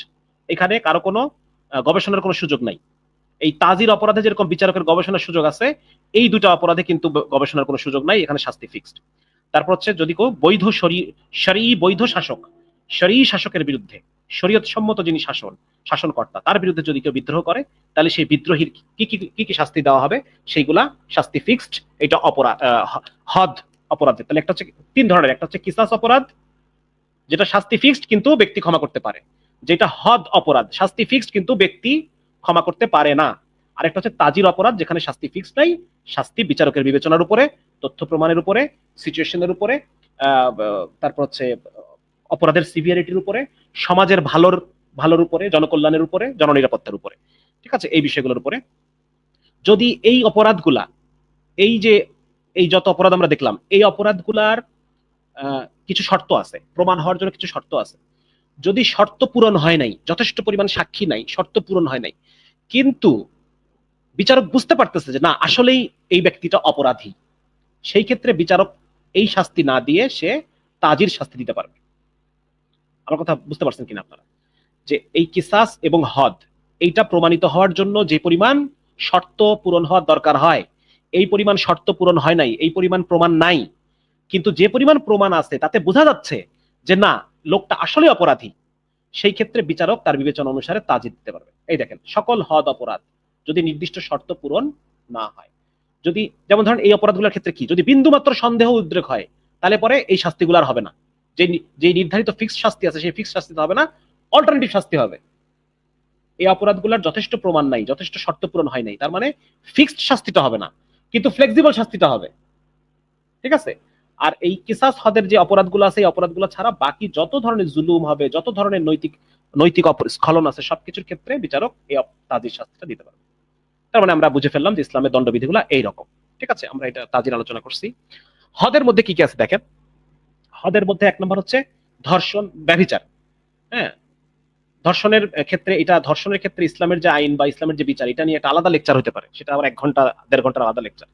এখানে কারো কোনো গবেষণার কোনো সুযোগ নাই। এই তাজির অপরাধে যেরকম বিচারকের গবেষণার সুযোগ আছে, এই দুটো অপরাধে কিন্তু গবেষণার কোনো সুযোগ নাই, এখানে শাস্তি ফিক্সড। তারপর হচ্ছে যদি কেউ বৈধ শরী বৈধ শাসক, শরী শাসকের বিরুদ্ধে, শরীয়ত সম্মত যিনি শাসনকর্তা, তার বিরুদ্ধে যদি কেউ বিদ্রোহ করে, তাহলে সেই বিদ্রোহীর কি কি কি কি শাস্তি দেওয়া হবে, সেইগুলা শাস্তি ফিক্সড। এটা অপরাধ, হদ অপরাধ। তাহলে একটা হচ্ছে 3 ধরনের, একটা হচ্ছে কিসাস অপরাধ, যেটা শাস্তি ফিক্সড কিন্তু ব্যক্তি ক্ষমা করতে পারে, যেটা হদ অপরাধ, শাস্তি ফিক্সড কিন্তু ব্যক্তি ক্ষমা করতে পারে না। আরেকটা হচ্ছে তাজির অপরাধ, যেখানে শাস্তি ফিক্সড নাই, শাস্তি বিচারকের বিবেচনার উপরে, তথ্য প্রমাণের উপরে, সিচুয়েশনের উপরে, তারপর হচ্ছে অপরাধের সিভিয়ারিটির উপরে, সমাজের ভালোর উপরে, জনকল্যাণের উপরে, জননিরাপত্তার উপরে। ঠিক আছে, এই বিষয়গুলোর উপরে। যদি এই অপরাধগুলা, এই যত অপরাধ আমরা দেখলাম, এই অপরাধগুলার কিছু শর্ত আছে, প্রমাণ হওয়ার জন্য কিছু শর্ত আছে। যদি শর্ত পূরণ হয় নাই, যথেষ্ট পরিমাণ সাক্ষী নাই, শর্ত পূরণ হয় নাই, কিন্তু বিচারক বুঝতে পারতেছে যে না আসলেই এই ব্যক্তিটা অপরাধী, সেই ক্ষেত্রে বিচারক এই শাস্তি না দিয়ে সে তাজির শাস্তি দিতে পারবে। আমার কথা বুঝতে পারছেন কিনা আপনারা? যে এই কিসাস এবং হদ, এইটা প্রমাণিত হওয়ার জন্য যে পরিমাণ শর্ত পূরণ হওয়ার দরকার হয়, এই পরিমাণ শর্ত পূরণ হয় নাই, এই পরিমাণ প্রমাণ নাই, কিন্তু যে পরিমাণ প্রমাণ আছে তাতে বোঝা যাচ্ছে যে না লোকটা আসলে অপরাধী, সেই ক্ষেত্রে বিচারক তার বিবেচনা অনুসারে তাজির দিতে পারবে। এই দেখেন, সকল হদ অপরাধ যদি নির্দিষ্ট শর্ত পূরণ না হয়, যদি যেমন ধরেন এই অপরাধগুলোর ক্ষেত্রে কি, যদি বিন্দুমাত্র সন্দেহ উদ্রেক হয়, তাহলে পরে এই শাস্তিগুলো আর হবে না। যে নির্ধারিত ফিক্সড শাস্তি আছে সেই ফিক্সড শাস্তি হবে না, অল্টারনেটিভ শাস্তি হবে। এই অপরাধগুলোর যথেষ্ট প্রমাণ নাই, যথেষ্ট শর্ত পূরণ হয় নাই, তার মানে ফিক্সড শাস্তিটা হবে না, কিন্তু ফ্লেক্সিবল শাস্তিটা হবে। ঠিক আছে, আর এই কিসাস হদের যে অপরাধগুলো আছে, এই অপরাধগুলো ছাড়া বাকি যত ধরনের জুলুম হবে, যত ধরনের নৈতিক স্খলন আছে, সবকিছুর ক্ষেত্রে বিচারক এই তাজির শাস্তিটা দিতে পারবে। তার মানে আমরা বুঝে ফেললাম যে ইসলামের দণ্ডবিধিগুলো এইরকম। ঠিক আছে, আমরা এটা তাজির আলোচনা করছি। হদের মধ্যে কি কি আছে দেখেন। হদের মধ্যে 1 নম্বর হচ্ছে ধর্ষণ, ব্যভিচার। হ্যাঁ, ধর্ষণের ক্ষেত্রে, ইসলামের যে আইন বা ইসলামের যে বিচার, এটা নিয়ে একটা আলাদা লেকচার হতে পারে, সেটা আবার 1 ঘন্টা 1.5 ঘন্টার আলাদা লেকচার।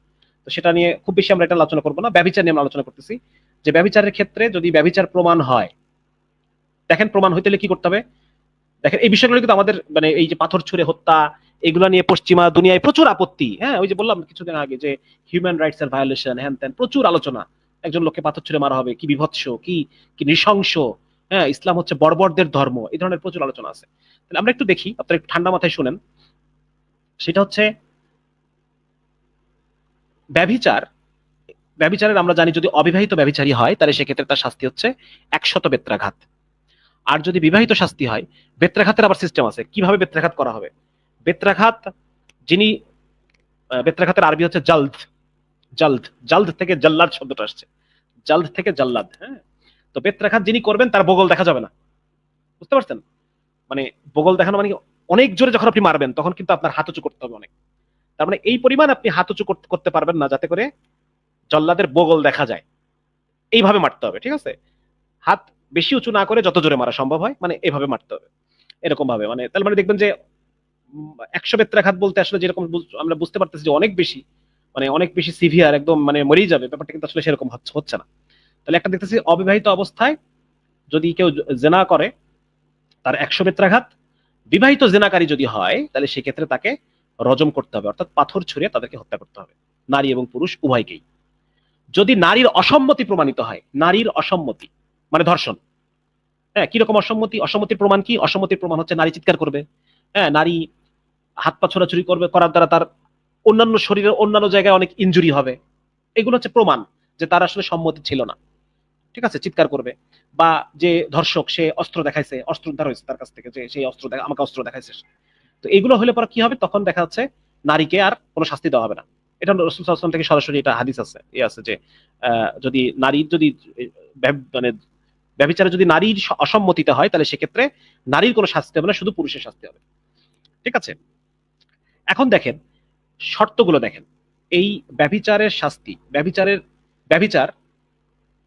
তো সেটা নিয়ে খুব বেশি আমরা এটা আলোচনা করবো না। ব্যভিচার নিয়ে আমরা আলোচনা করতেছি, যে ব্যভিচারের ক্ষেত্রে যদি ব্যভিচার প্রমাণ হয়, দেখেন প্রমাণ হইতে হলে কি করতে হবে। দেখেন এই বিষয়গুলো কিন্তু আমাদের মানে এই যে পাথর ছুঁড়ে হত্যা, এগুলা নিয়ে পশ্চিমা দুনিয়ায় প্রচুর আপত্তি। হ্যাঁ, ওই যে বললাম কিছুদিন আগে যে হিউম্যান রাইটস এর ভায়োলেশন, হ্যান ত্যান, প্রচুর আলোচনা। একজন লোককে পাথর ছুঁড়ে মারা হবে, কি বিভৎস, কি নৃশংস, হ্যাঁ, ইসলাম হচ্ছে বর্বরদের ধর্ম, এই ধরনের প্রচুর আলোচনা আছে। তাহলে আমরা একটু দেখি, আপনারা একটু ঠান্ডা মাথায় শুনেন। সেটা হচ্ছে ব্যভিচারের আমরা জানি যদি অবিবাহিত ব্যভিচারী হয় তাহলে সেক্ষেত্রে তার শাস্তি হচ্ছে 100 বেত্রাঘাত। আর যদি বিবাহিত শাস্তি হয়, বেত্রাঘাতের আবার সিস্টেম আছে, কিভাবে বেত্রাঘাত করা হবে। বেত্রাঘাতের আরবি হচ্ছে জালদ। জালদ থেকে জাল্লাদ শব্দটা আসছে, জালদ থেকে জাল্লাদ। হ্যাঁ, তো বেত্রাঘাত যিনি করবেন তার বগল দেখা যাবে না, বুঝতে পারছেন? মানে বগল দেখানো মানে অনেক জোরে যখন আপনি মারবেন তখন কিন্তু আপনার হাত উঁচু করতে হবে অনেক। তার মানে এই পরিমাণ আপনি হাত উঁচু করতে পারবেন না যাতে করে জল্লাদের বগল দেখা যায়, এইভাবে মারতে হবে, ঠিক আছে? হাত বেশি উঁচু না করে যত জোরে মারা সম্ভব হয়, মানে এইভাবে মারতে হবে, এরকম ভাবে। মানে তার মানে দেখবেন যে 100 বেত্রাঘাত বলতে আসলে যেরকম আমরা বুঝতে পারতেছি যে অনেক বেশি, মানে অনেক বেশি সিভিয়ার, একদম মানে মরেই যাবে, ব্যাপারটা কিন্তু আসলে সেরকম হচ্ছে না। তাহলে একটা দেখতেছি অবিবাহিত অবস্থায় যদি কেউ জেনা করে তার 100 বেত্রাঘাত, বিবাহিত জেনাকারী যদি হয় তাহলে সেক্ষেত্রে তাকে রজম করতে হবে, অর্থাৎ পাথর ছুঁড়ে তাদেরকে হত্যা করতে হবে, নারী এবং পুরুষ উভয়কেই। যদি নারীর অসম্মতি প্রমাণিত হয়, নারীর অসম্মতি মানে ধর্ষণ, হ্যাঁ, কিরকম অসম্মতি? অসম্মতির প্রমাণ কি? অসম্মতির প্রমাণ হচ্ছে নারী চিৎকার করবে, হ্যাঁ, নারী হাত পা ছোড়াছুড়ি করবে, করার দ্বারা তার অন্যান্য শরীরের অন্যান্য জায়গায় অনেক ইনজুরি হবে, এগুলো হচ্ছে প্রমাণ যে তার আসলে সম্মতি ছিল না, ঠিক আছে? চিৎকার করবে। বা যে ধর্ষক সে অস্ত্র দেখাইছে, অস্ত্র উদ্ধার হয়েছে তার কাছ থেকে, যে সেই অস্ত্র আমাকে অস্ত্র দেখাইছে, তো এগুলো হলে পরে কি হবে? তখন দেখা যাচ্ছে নারীকে আর কোনো শাস্তি দেওয়া হবে না। এটা রাসূল সাল্লাল্লাহু আলাইহি ওয়াসাল্লাম থেকে সরাসরি এটা হাদিস আছে, আছে যে যদি নারী যদি মানে ব্যভিচারে যদি নারীর অসম্মতিতে হয় তাহলে সেক্ষেত্রে নারীর কোনো শাস্তি হবে না, শুধু পুরুষের শাস্তি হবে, ঠিক আছে? এখন দেখেন শর্তগুলো দেখেন, এই ব্যভিচারের শাস্তি, ব্যভিচার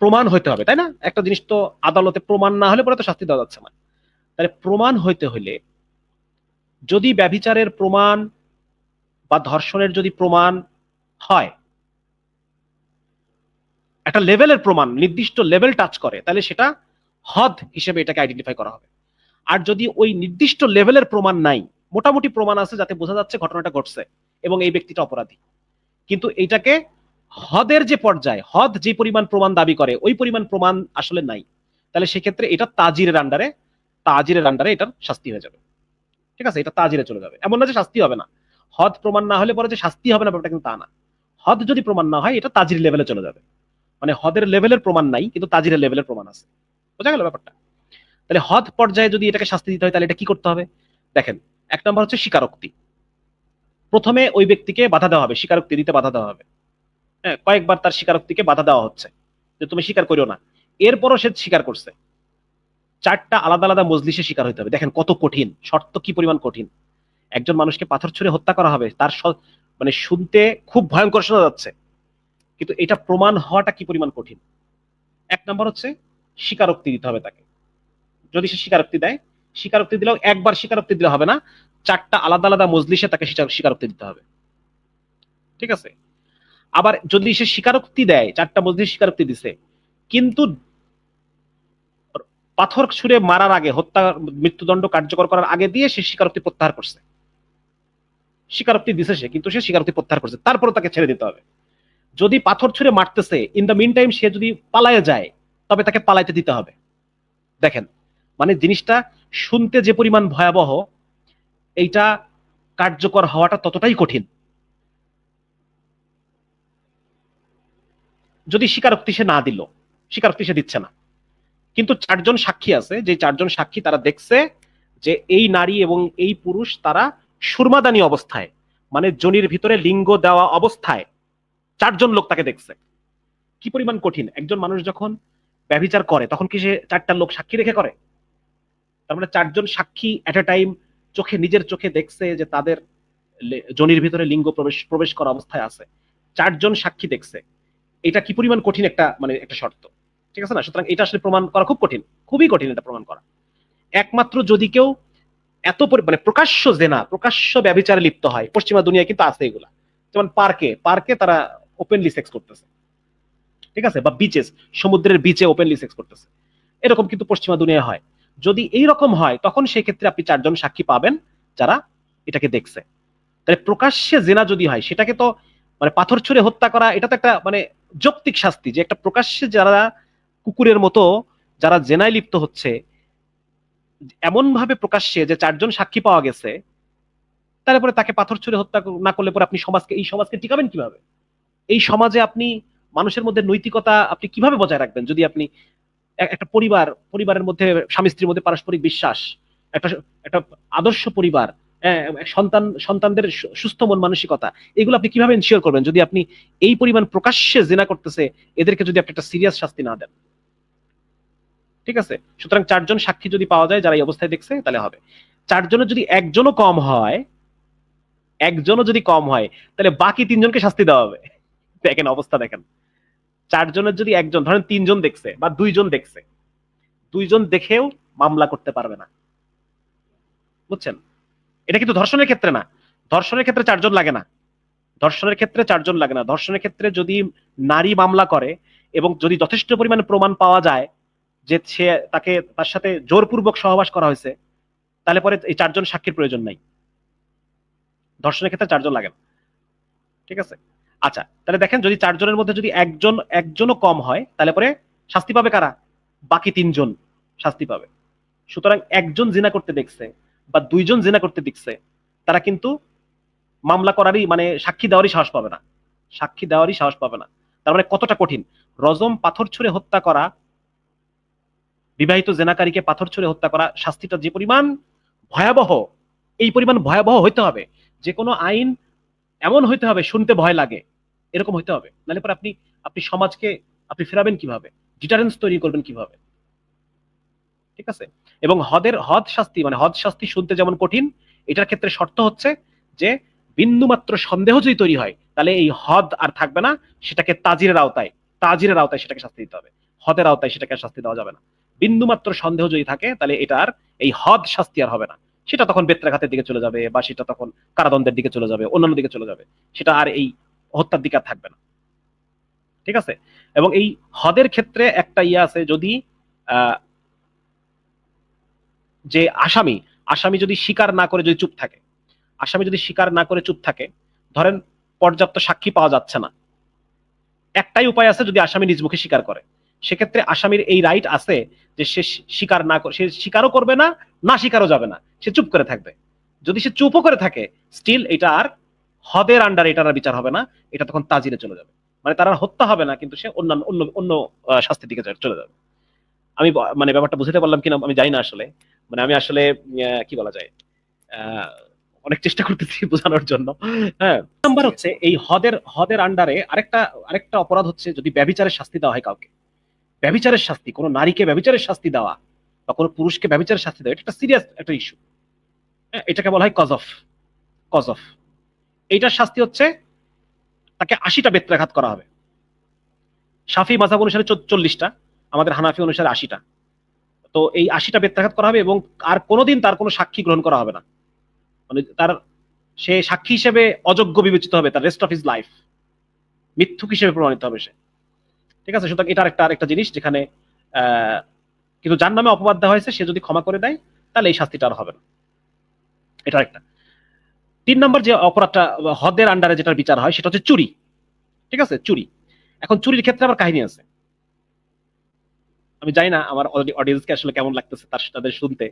প্রমাণ হইতে হবে, তাই না? একটা জিনিস তো আদালতে প্রমাণ না হলে পরে তো শাস্তি দেওয়া যাচ্ছে না। তাহলে প্রমাণ হইতে হলে যদি ব্যভিচারের প্রমাণ বা ধর্ষণের যদি প্রমাণ হয়, একটা লেভেলের প্রমাণ, নির্দিষ্ট লেভেল টাচ করে, তাহলে সেটা হদ হিসেবে এটাকে আইডেন্টিফাই করা হবে। আর যদি ওই নির্দিষ্ট লেভেলের প্রমাণ নাই, মোটামুটি প্রমাণ আছে যাতে বোঝা যাচ্ছে ঘটনাটা ঘটছে এবং এই ব্যক্তিটা অপরাধী, কিন্তু এটাকে হদের যে পর্যায়ে, হদ যে পরিমাণ প্রমাণ দাবি করে ওই পরিমাণ প্রমাণ আসলে নাই, তাহলে সেক্ষেত্রে এটা তাজিরের আন্ডারে এটার শাস্তি হয়ে যাবে, ঠিক আছে? এটা তাজিরে চলে যাবে। এমন না যে শাস্তি হবে না, হদ প্রমাণ না হলে পরে যে শাস্তি হবে না ব্যাপারটা কিন্তু তা না। হদ যদি প্রমাণ না হয় এটা তাজির লেভেলে চলে যাবে, মানে হদের লেভেলের প্রমাণ নাই কিন্তু তাজিরের লেভেলের প্রমাণ আছে, বোঝা গেল ব্যাপারটা? তাহলে হদ পর্যায়ে যদি এটাকে শাস্তি দিতে হয় তাহলে এটা কি করতে হবে? দেখেন, এক নম্বর হচ্ছে স্বীকারোক্তি। প্রথমে ওই ব্যক্তিকে বাধা দেওয়া হবে, স্বীকারোক্তি দিতে বাধা দেওয়া হবে, হ্যাঁ, কয়েকবার তার স্বীকারোক্তিকে বাধা দেওয়া হচ্ছে যে তুমি স্বীকার করিও না, এরপরও সে স্বীকার করছে। 4টা আলাদা আলাদা মজলিসে স্বীকার হইতে হবে। দেখেন কত কঠিন শর্ত, কি পরিমাণ কঠিন। একজন মানুষকে পাথর ছুঁড়ে হত্যা করা হবে, তার মানে শুনতে খুব ভয়ঙ্কর শোনা যাচ্ছে, কিন্তু এটা প্রমাণ হওয়াটা কি পরিমাণ কঠিন। এক নম্বর হচ্ছে স্বীকারোক্তি দিতে হবে তাকে। যদি সে স্বীকারোক্তি দেয়, স্বীকারোক্তি দিলেও একবার স্বীকারোক্তি দিলে হবে না, 4টা আলাদা আলাদা মজলিসে তাকে স্বীকারোক্তি দিতে হবে, ঠিক আছে? আবার যদি সে স্বীকারোক্তি দেয়, 4টা মজলিস স্বীকারোক্তি দিছে, কিন্তু পাথর ছুঁড়ে মারার আগে, হত্যা মৃত্যুদণ্ড কার্যকর করার আগে দিয়ে সে স্বীকারোক্তি প্রত্যাহার করছে, স্বীকারোক্তি দিছে সে, কিন্তু সে স্বীকারোক্তি প্রত্যাহার করছে, তারপরে তাকে ছেড়ে দিতে হবে। যদি পাথর ছুঁড়ে মারতেছে, ইন দ্য মিন টাইম সে যদি পালায়ে যায়, তবে তাকে পালাইতে দিতে হবে। দেখেন মানে জিনিসটা শুনতে যে পরিমাণ ভয়াবহ, এইটা কার্যকর হওয়াটা ততটাই কঠিন। যদি স্বীকারোক্তি সে না দিল, স্বীকারোক্তি সে দিচ্ছে না, কিন্তু 4জন সাক্ষী আছে, যে 4জন সাক্ষী তারা দেখছে যে এই নারী এবং এই পুরুষ তারা সুরমাদানি অবস্থায়, মানে যোনির ভিতরে লিঙ্গ দেওয়া অবস্থায় 4জন লোক তাকে দেখছে। কি পরিমাণ কঠিন। একজন মানুষ যখন ব্যভিচার করে তখন কি সে 4টা লোক সাক্ষী রেখে করে? তার মানে 4জন সাক্ষী এট এ টাইম চোখে, নিজের চোখে দেখছে যে তাদের যোনির ভিতরে লিঙ্গ প্রবেশ করা অবস্থায় আছে, 4জন সাক্ষী দেখছে। এটা কি পরিমাণ কঠিন একটা, মানে একটা শর্ত, ঠিক আছে না? সুতরাং এটা আসলে প্রমাণ করা খুব কঠিন, খুবই কঠিন এটা প্রমাণ করা। একমাত্র যদি কেউ এত মানে প্রকাশ্য জেনা, প্রকাশ্য ব্যভিচারে লিপ্ত হয়, পশ্চিমা দুনিয়ায় কিন্তু আছে এগুলা, যেমন পার্কে তারা ওপেনলি সেক্স করতেছে, ঠিক আছে? বা বিচেস, সমুদ্রের বিচে ওপেনলি সেক্স করতেছে, এরকম কিন্তু পশ্চিমা দুনিয়ায় হয়। যদি এই রকম হয় তখন সেই ক্ষেত্রে আপনি 4জন সাক্ষী পাবেন যারা এটাকে দেখছে। তাহলে প্রকাশ্যে জেনা যদি হয়, সেটাকে তো মানে পাথর ছুঁড়ে হত্যা করা, এটা তো একটা মানে যৌক্তিক শাস্তি, যে একটা প্রকাশ্যে যারা কুকুরের মতো যারা জেনায় লিপ্ত হচ্ছে, এমন ভাবে প্রকাশ্যে যে 4জন সাক্ষী পাওয়া গেছে, তারপরে তাকে পাথর ছুঁড়ে হত্যা না করলে পরে আপনি এই সমাজকে টিকাবেন কিভাবে? এই সমাজে আপনি মানুষের মধ্যে নৈতিকতা আপনি কিভাবে বজায় রাখবেন? যদি আপনি একটা পরিবারের মধ্যে স্বামী স্ত্রীর মধ্যে পারস্পরিক বিশ্বাস, একটা একটা আদর্শ পরিবার, সন্তানদের সুস্থ মন মানসিকতা, এগুলো আপনি কিভাবে এনশিওর করবেন যদি আপনি এই পরিমাণ প্রকাশ্যে জেনা করতেছে এদেরকে যদি আপনি একটা সিরিয়াস শাস্তি না দেন, ঠিক আছে? সুতরাং 4জন সাক্ষী যদি পাওয়া যায় যারা এই অবস্থায় দেখছে তাহলে হবে। 4জনের যদি একজনও কম হয় তাহলে বাকি 3জনকে শাস্তি দেওয়া হবে। দেখেন অবস্থা, দেখেন চারজনের যদি একজন, ধরেন 3 জন দেখছে বা 2 জন দেখছে, 2 জন দেখেও মামলা করতে পারবে না, বুঝছেন? এটা কিন্তু ধর্ষণের ক্ষেত্রে না, ধর্ষণের ক্ষেত্রে 4 জন লাগে না, ধর্ষণের ক্ষেত্রে 4 জন লাগে না। ধর্ষণের ক্ষেত্রে যদি নারী মামলা করে এবং যদি যথেষ্ট পরিমাণে প্রমাণ পাওয়া যায় যে সে তার সাথে জোরপূর্বক সহবাস করা হয়েছে, তাহলে পরে এই 4 জন সাক্ষীর প্রয়োজন নাই। ধর্ষণের ক্ষেত্রে 4 জন লাগে না, ঠিক আছে? আচ্ছা, তাহলে দেখেন যদি 4 জনের মধ্যে যদি একজনও কম হয়, তাহলে পরে শাস্তি পাবে কারা? বাকি 3 জন শাস্তি পাবে। সুতরাং একজন জিনা করতে দেখছে বা 2 জন জিনা করতে দেখছে, তারা কিন্তু মামলা করারই মানে সাক্ষী দেওয়ারই সাহস পাবে না, সাক্ষী দেওয়ারই সাহস পাবে না। তার মানে কতটা কঠিন! রজম, পাথর ছুঁড়ে হত্যা করা, বিবাহিত জেনাকারীকে পাথর ছুঁড়ে হত্যা করা, শাস্তিটা যে পরিমাণ ভয়াবহ, এই পরিমাণ ভয়াবহ হইতে হবে, যে কোনো আইন এমন হইতে হবে শুনতে ভয় লাগে, এরকম হইতে হবে। নাহলে পরে আপনি সমাজকে আপনি ফেরাবেন কিভাবে? ডিটারেন্স তৈরি করবেন কিভাবে? ঠিক আছে? এবং হদ শাস্তি, মানে হদ শাস্তি শুনতে যেমন কঠিন, এটার ক্ষেত্রে শর্ত হচ্ছে যে বিন্দুমাত্র সন্দেহ যদি তৈরি হয়, তাহলে এই হদ আর থাকবে না, সেটাকে তাজিরের আওতায় সেটাকে শাস্তি দিতে হবে। হদের আওতায় সেটাকে শাস্তি দেওয়া যাবে না। বিন্দুমাত্র সন্দেহ যদি থাকে, তাহলে এটার এই হদ শাস্তি আর হবে না। সেটা তখন বেত্রাঘাতের দিকে চলে যাবে, বা সেটা তখন কারাদণ্ডের দিকে চলে যাবে, অন্যান্য দিকে চলে যাবে। সেটা আর এই হত্যার দিকে আর থাকবে না। ঠিক আছে? এবং এই হদের ক্ষেত্রে একটা আছে, যদি যে আসামি যদি স্বীকার না করে যদি চুপ থাকে, আসামি যদি স্বীকার না করে চুপ থাকে, ধরেন পর্যাপ্ত সাক্ষী পাওয়া যাচ্ছে না, একটাই উপায় আছে, যদি আসামি নিজ মুখে স্বীকার করে, সেক্ষেত্রে আসামির এই রাইট আছে যে সে স্বীকার না করে, সে স্বীকারও করবে না, না স্বীকারও যাবে না, সে চুপ করে থাকবে। যদি সে চুপও করে থাকে, স্টিল এটা আর হদের আন্ডার, এটার আর বিচার হবে না, এটা তখন তাজিরে চলে যাবে। মানে তার আর হত্যা হবে না, কিন্তু সে অন্য শাস্তির দিকে চলে যাবে। আমি মানে ব্যাপারটা বুঝতে পারলাম কিনা আমি জানি না আসলে, মানে আমি আসলে কি বলা যায়, অনেক চেষ্টা করতেছি বোঝানোর জন্য। হ্যাঁ, নাম্বার হচ্ছে এই হদের আন্ডারে আরেকটা অপরাধ হচ্ছে যদি ব্যভিচারের শাস্তি দেওয়া হয় কাউকে। ব্যভিচারের শাস্তি, কোনো নারীকে ব্যভিচারের শাস্তি দেওয়া বা কোনো পুরুষকে ব্যভিচারের শাস্তি দেওয়া, এটা একটা সিরিয়াস একটা ইস্যু। এটাকে বলা হয় কজ অফ। এইটার শাস্তি হচ্ছে তাকে 80টা বেত্রাঘাত করা হবে। শাফি মাযহাব অনুসারে 40টা, আমাদের হানাফি অনুসারে 80টা। তো এই 80টা বেত্রাঘাত করা হবে এবং আর কোনোদিন তার কোনো সাক্ষী গ্রহণ করা হবে না। মানে সে সাক্ষী হিসেবে অযোগ্য বিবেচিত হবে, তার রেস্ট অফ হিজ লাইফ মিথ্যুক হিসেবে প্রমাণিত হবে সে। ঠিক আছে? সুতরাং এটা আরেকটা জিনিস যেখানে কিন্তু যার নামে অপবাদ দেওয়া হয়েছে, সে যদি ক্ষমা করে দেয়, তাহলে এই শাস্তিটা আর হবে না। এটা একটা। 3 নম্বর যে অপরাধটা হদের আন্ডারে যেটার বিচার হয়, সেটা হচ্ছে চুরি। ঠিক আছে? চুরি। এখন চুরির ক্ষেত্রে আবার কাহিনী আছে। আমি জানি না আমার অডিয়েন্সকে আসলে কেমন লাগতেছে তাদের শুনতে।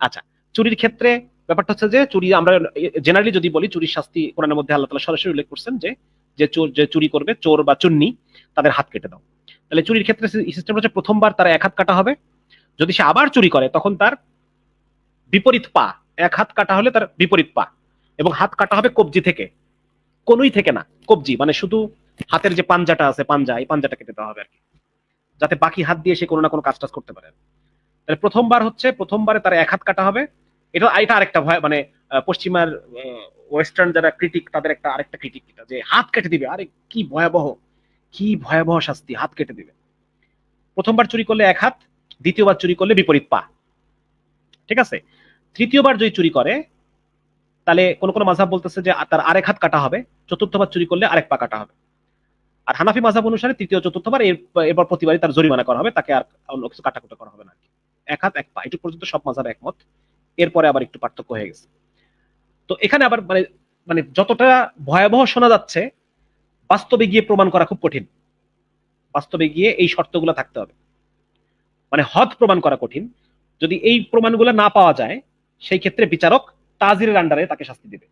আচ্ছা, চুরির ক্ষেত্রে ব্যাপারটা হচ্ছে যে চুরি, আমরা জেনারেলি যদি বলি, চুরির শাস্তি কোরআনের মধ্যে আল্লাহ তাআলা সরাসরি উল্লেখ করছেন যে চুরি করবে, চোর বা চুন্নি, তাদের হাত কেটে দাও। তাহলে চুরির ক্ষেত্রে সিস্টেম হচ্ছে প্রথমবার তার 1 হাত কাটা হবে। যদি সে আবার চুরি করে, তখন তার বিপরীত পা, 1 হাত কাটা হলে তার বিপরীত পা, এবং হাত কাটা হবে কবজি থেকে, কোনোই থেকে না, কবজি মানে শুধু হাতের যে পাঞ্জাটা আছে, এই পাঞ্জাটা কেটে দেওয়া হবে আর কি, যাতে বাকি হাত দিয়ে সে কোনো না কোনো কাজ করতে পারে। তাহলে প্রথমবারে তার 1 হাত কাটা হবে। এটা আরেকটা ভয়, মানে পশ্চিমার ওয়েস্টার্ন যারা ক্রিটিক, তাদের আরেকটা ক্রিটিক, এটা যে হাত কেটে দিবে। আরে কি ভয়াবহ শাস্তি, হাত কেটে দিবে। প্রথমবার চুরি করলে 1 হাত, দ্বিতীয়বার চুরি করলে বিপরীত পা। ঠিক আছে? তৃতীয়বার যদি চুরি করে, তাহলে কোন মাযহাব বলতেছে যে তার আরেক হাত কাটা হবে, চতুর্থবার চুরি করলে আরেক পা কাটা হবে। আর হানাফি মাযহাব অনুসারে তৃতীয় চতুর্থবার এরপর প্রতিবারই তার জরিমানা করা হবে, তাকে আর অন্য কিছু কাটাকুটা করা হবে না। 1 হাত 1 পা, এটুকু পর্যন্ত সব মাযহাব একমত। এরপরে আবার একটু পার্থক্য হয়ে গেছে। তো এখানে আবার মানে যতটা ভয়াবহ শোনা যাচ্ছে, বাস্তবে গিয়ে প্রমাণ করা খুব কঠিন। বাস্তবে গিয়ে এই শর্তগুলো থাকতে হবে, মানে হদ প্রমাণ করা কঠিন। যদি এই প্রমাণগুলো না পাওয়া যায়, সেই ক্ষেত্রে বিচারক তাজিরের আন্ডারে তাকে শাস্তি দিবে।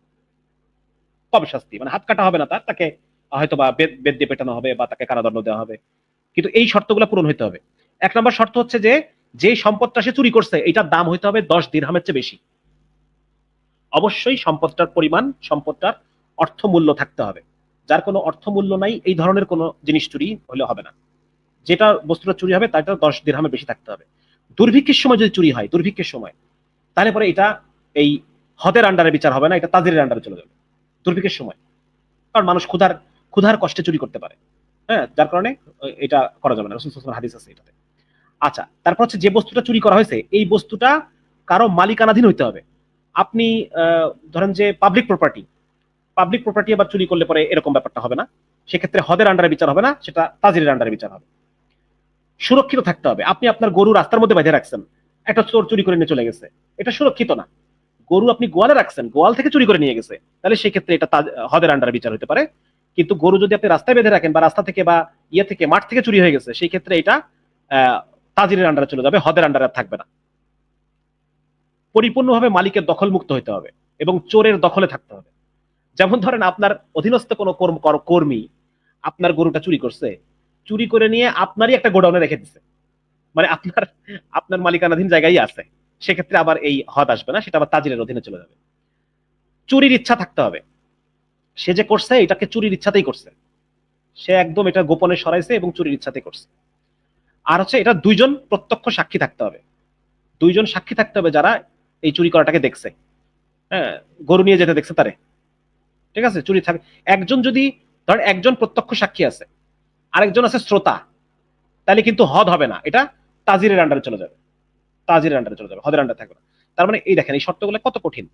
কবে শাস্তি? মানে হাত কাটা হবে না, তাকে হয়তো বা বেদ দিয়ে পেটানো হবে বা তাকে কারাদণ্ড দেওয়া হবে, কিন্তু এই শর্তগুলো পূরণ হইতে হবে। 1 নম্বর শর্ত হচ্ছে যে সম্পদটা সে চুরি করছে, এটার দাম হইতে হবে 10 দিরহামের চেয়ে বেশি। অবশ্যই সম্পদটার অর্থমূল্য থাকতে হবে। যার কোনো অর্থমূল্য নাই, এই ধরনের কোনো জিনিস চুরি হলে হবে না। যেটা বস্তুটা চুরি হবে তাটা 10 দিরহামের বেশি থাকতে হবে। দুর্ভিক্ষের সময় যদি চুরি হয়, তাহলে পরে এটা এই হদের আন্ডারে বিচার হবে না, এটা তাজিরের আন্ডারে চলে যাবে দুর্ভিক্ষের সময়। কারণ মানুষ ক্ষুধার কষ্টে চুরি করতে পারে। হ্যাঁ, যার কারণে এটা করা যাবে না, রাসূল সাল্লাল্লাহু আলাইহি ওয়াসাল্লাম হাদিস আছে এটাতে। আচ্ছা, তারপর হচ্ছে যে বস্তুটা চুরি করা হয়েছে এই বস্তুটা কারো মালিকানাধীন হইতে হবে। আপনি ধরেন যে পাবলিক প্রপার্টি আবার চুরি করলে পরে এরকম ব্যাপারটা হবে না, সেক্ষেত্রে হদের আন্ডারে বিচার হবে না, সেটা তাজিরের আন্ডারে বিচার হবে। সুরক্ষিত থাকতে হবে। আপনি আপনার গরু রাস্তার মধ্যে বেঁধে রাখছেন, একটা চোর চুরি করে নিয়ে চলে গেছে, এটা সুরক্ষিত না। গরু আপনি গোয়ালে রাখছেন, গোয়াল থেকে চুরি করে নিয়ে গেছে, তাহলে সেক্ষেত্রে এটা হদের আন্ডারে বিচার হতে পারে। কিন্তু গরু যদি আপনি রাস্তায় বেঁধে রাখেন বা রাস্তা থেকে বা ইয়ে থেকে মাঠ থেকে চুরি হয়ে গেছে, সেই ক্ষেত্রে এটা তাজিরের আন্ডারে চলে যাবে, হদের আন্ডারে থাকবে না। পরিপূর্ণভাবে মালিকের দখল মুক্ত হতে হবে এবং চোরের দখলে থাকতে হবে। যেমন ধরেন আপনার অধীনস্থ কোনো কর্মী আপনার গরুটা চুরি করছে, চুরি করে নিয়ে আপনারই একটা গোডাউনে রেখে দিচ্ছে, মানে আপনার মালিকানাধীন জায়গায় আছে, সেক্ষেত্রে আবার এই হদ আসবে না, সেটা আবার তাজিরের অধীনে চলে যাবে। চুরির ইচ্ছা থাকতে হবে, সে যে করছে এটাকে চুরির ইচ্ছাতেই করছে, সে একদম এটা গোপনে সরাইছে এবং চুরির ইচ্ছাতেই করছে। আর হচ্ছে এটা দুইজন প্রত্যক্ষ সাক্ষী থাকতে হবে, দুইজন সাক্ষী থাকতে হবে যারা এই চুরি করাটাকে দেখছে, হ্যাঁ, গরু নিয়ে যেতে দেখছে তারে, ঠিক আছে, চুরি থাকে। একজন যদি ধরেন একজন প্রত্যক্ষ সাক্ষী আছে, আরেকজন আছে শ্রোতা, তাহলে কিন্তু হদ হবে না, এটা তাজিরের আন্ডারে চলে যাবে, তাজিরের আন্ডারে চলে যাবে, হদের আন্ডারে থাকবে না। তার মানে এই দেখেন এই শর্তগুলো কত কঠিন।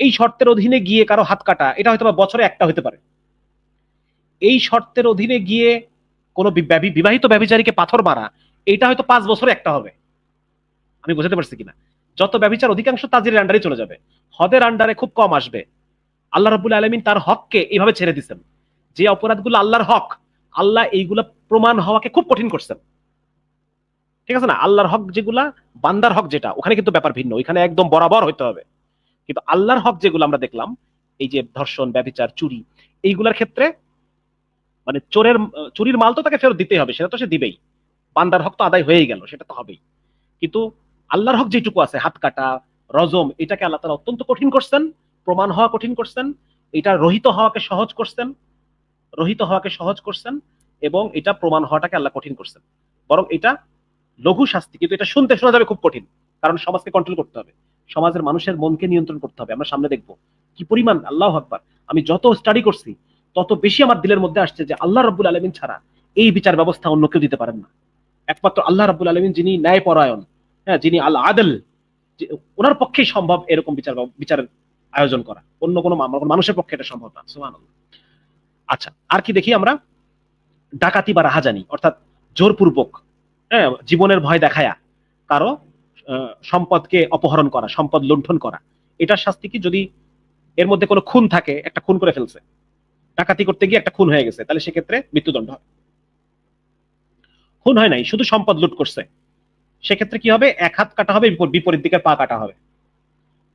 এই শর্তের অধীনে গিয়ে কারো হাত কাটা, এটা হয়তো বা বছরে একটা হতে পারে। এই শর্তের অধীনে গিয়ে কোনো বিবাহিত ব্যভিচারীকে পাথর মারা, এটা হয়তো 5 বছরে একটা হবে। আমি বুঝতে পারছি কিনা? যত ব্যভিচার অধিকাংশ তাজিরের আন্ডারে চলে যাবে, হদের আন্ডারে খুব কম আসবে। আল্লাহ রাব্বুল আলামিন তার হককে এইভাবে ছেড়ে দিচ্ছেন, যে অপরাধগুলো আল্লাহর হক, আল্লাহ এইগুলা প্রমাণ হওয়াকে খুব কঠিন করছেন, ঠিক আছে না? আল্লাহর হক যেগুলা, বান্দার হক যেটা, ওখানে কিন্তু ব্যাপার ভিন্ন, ওইখানে একদম বরাবর হইতে হবে। কিন্তু আল্লাহর হক যেগুলো আমরা দেখলাম, এই যে ধর্ষণ, ব্যভিচার, চুরি, এইগুলার ক্ষেত্রে মানে চুরির মাল তো তাকে ফেরত দিতেই হবে, সেটা তো সে দিবেই, বান্দার হক তো আদায় হয়েই গেল, সেটা তো হবেই। কিন্তু আল্লাহর হক যেটুকু আছে, হাত কাটা, রজম, এটাকে আল্লাহ তাআলা অত্যন্ত কঠিন করছেন, প্রমাণ হওয়া কঠিন করছেন, এটা রহিত হওয়াকে সহজ করছেন, এবং এটা প্রমাণ হওয়াটাকে আল্লাহ কঠিন করছেন। বরং এটা লঘু শাস্তি, কিন্তু এটা শুনতে শোনা যাবে খুব কঠিন, কারণ সমাজকে কন্ট্রোল করতে হবে, সমাজের মানুষের মনকে নিয়ন্ত্রণ করতে হবে। আমরা সামনে দেখবো কি পরিমাণ, আল্লাহু আকবার, আমি যত স্টাডি করছি তত বেশি আমার দিলের মধ্যে আসছে যে আল্লাহ রাব্বুল আলামিন ছাড়া এই বিচার ব্যবস্থা অন্য কেউ দিতে পারেন না। একমাত্র আল্লাহ রাব্বুল আলামিন, যিনি ন্যায়পরায়ণ, হ্যাঁ, যিনি আল আদল, ওনার পক্ষেই সম্ভব এরকম বিচারের আয়োজন করা, অন্য কোনো মানুষের পক্ষে এটা সম্ভব না। সুবহানাল্লাহ। আচ্ছা, আর কি দেখি আমরা? ডাকাতি বা রাহাজানি, অর্থাৎ জোরপূর্বক, হ্যাঁ, জীবনের ভয় দেখায়া কারো সম্পদকে অপহরণ করা, সম্পদ লুণ্ঠন করা, এটার শাস্তি কি? যদি এর মধ্যে কোনো খুন থাকে, একটা খুন করে ফেলছে, ডাকাতি করতে গিয়ে একটা খুন হয়ে গেছে, তাহলে সেক্ষেত্রে মৃত্যুদণ্ড হবে। খুন হয় নাই, শুধু সম্পদ লুট করছে, সেক্ষেত্রে কি হবে? এক হাত কাটা হবে, বিপরীত দিকের পা কাটা হবে।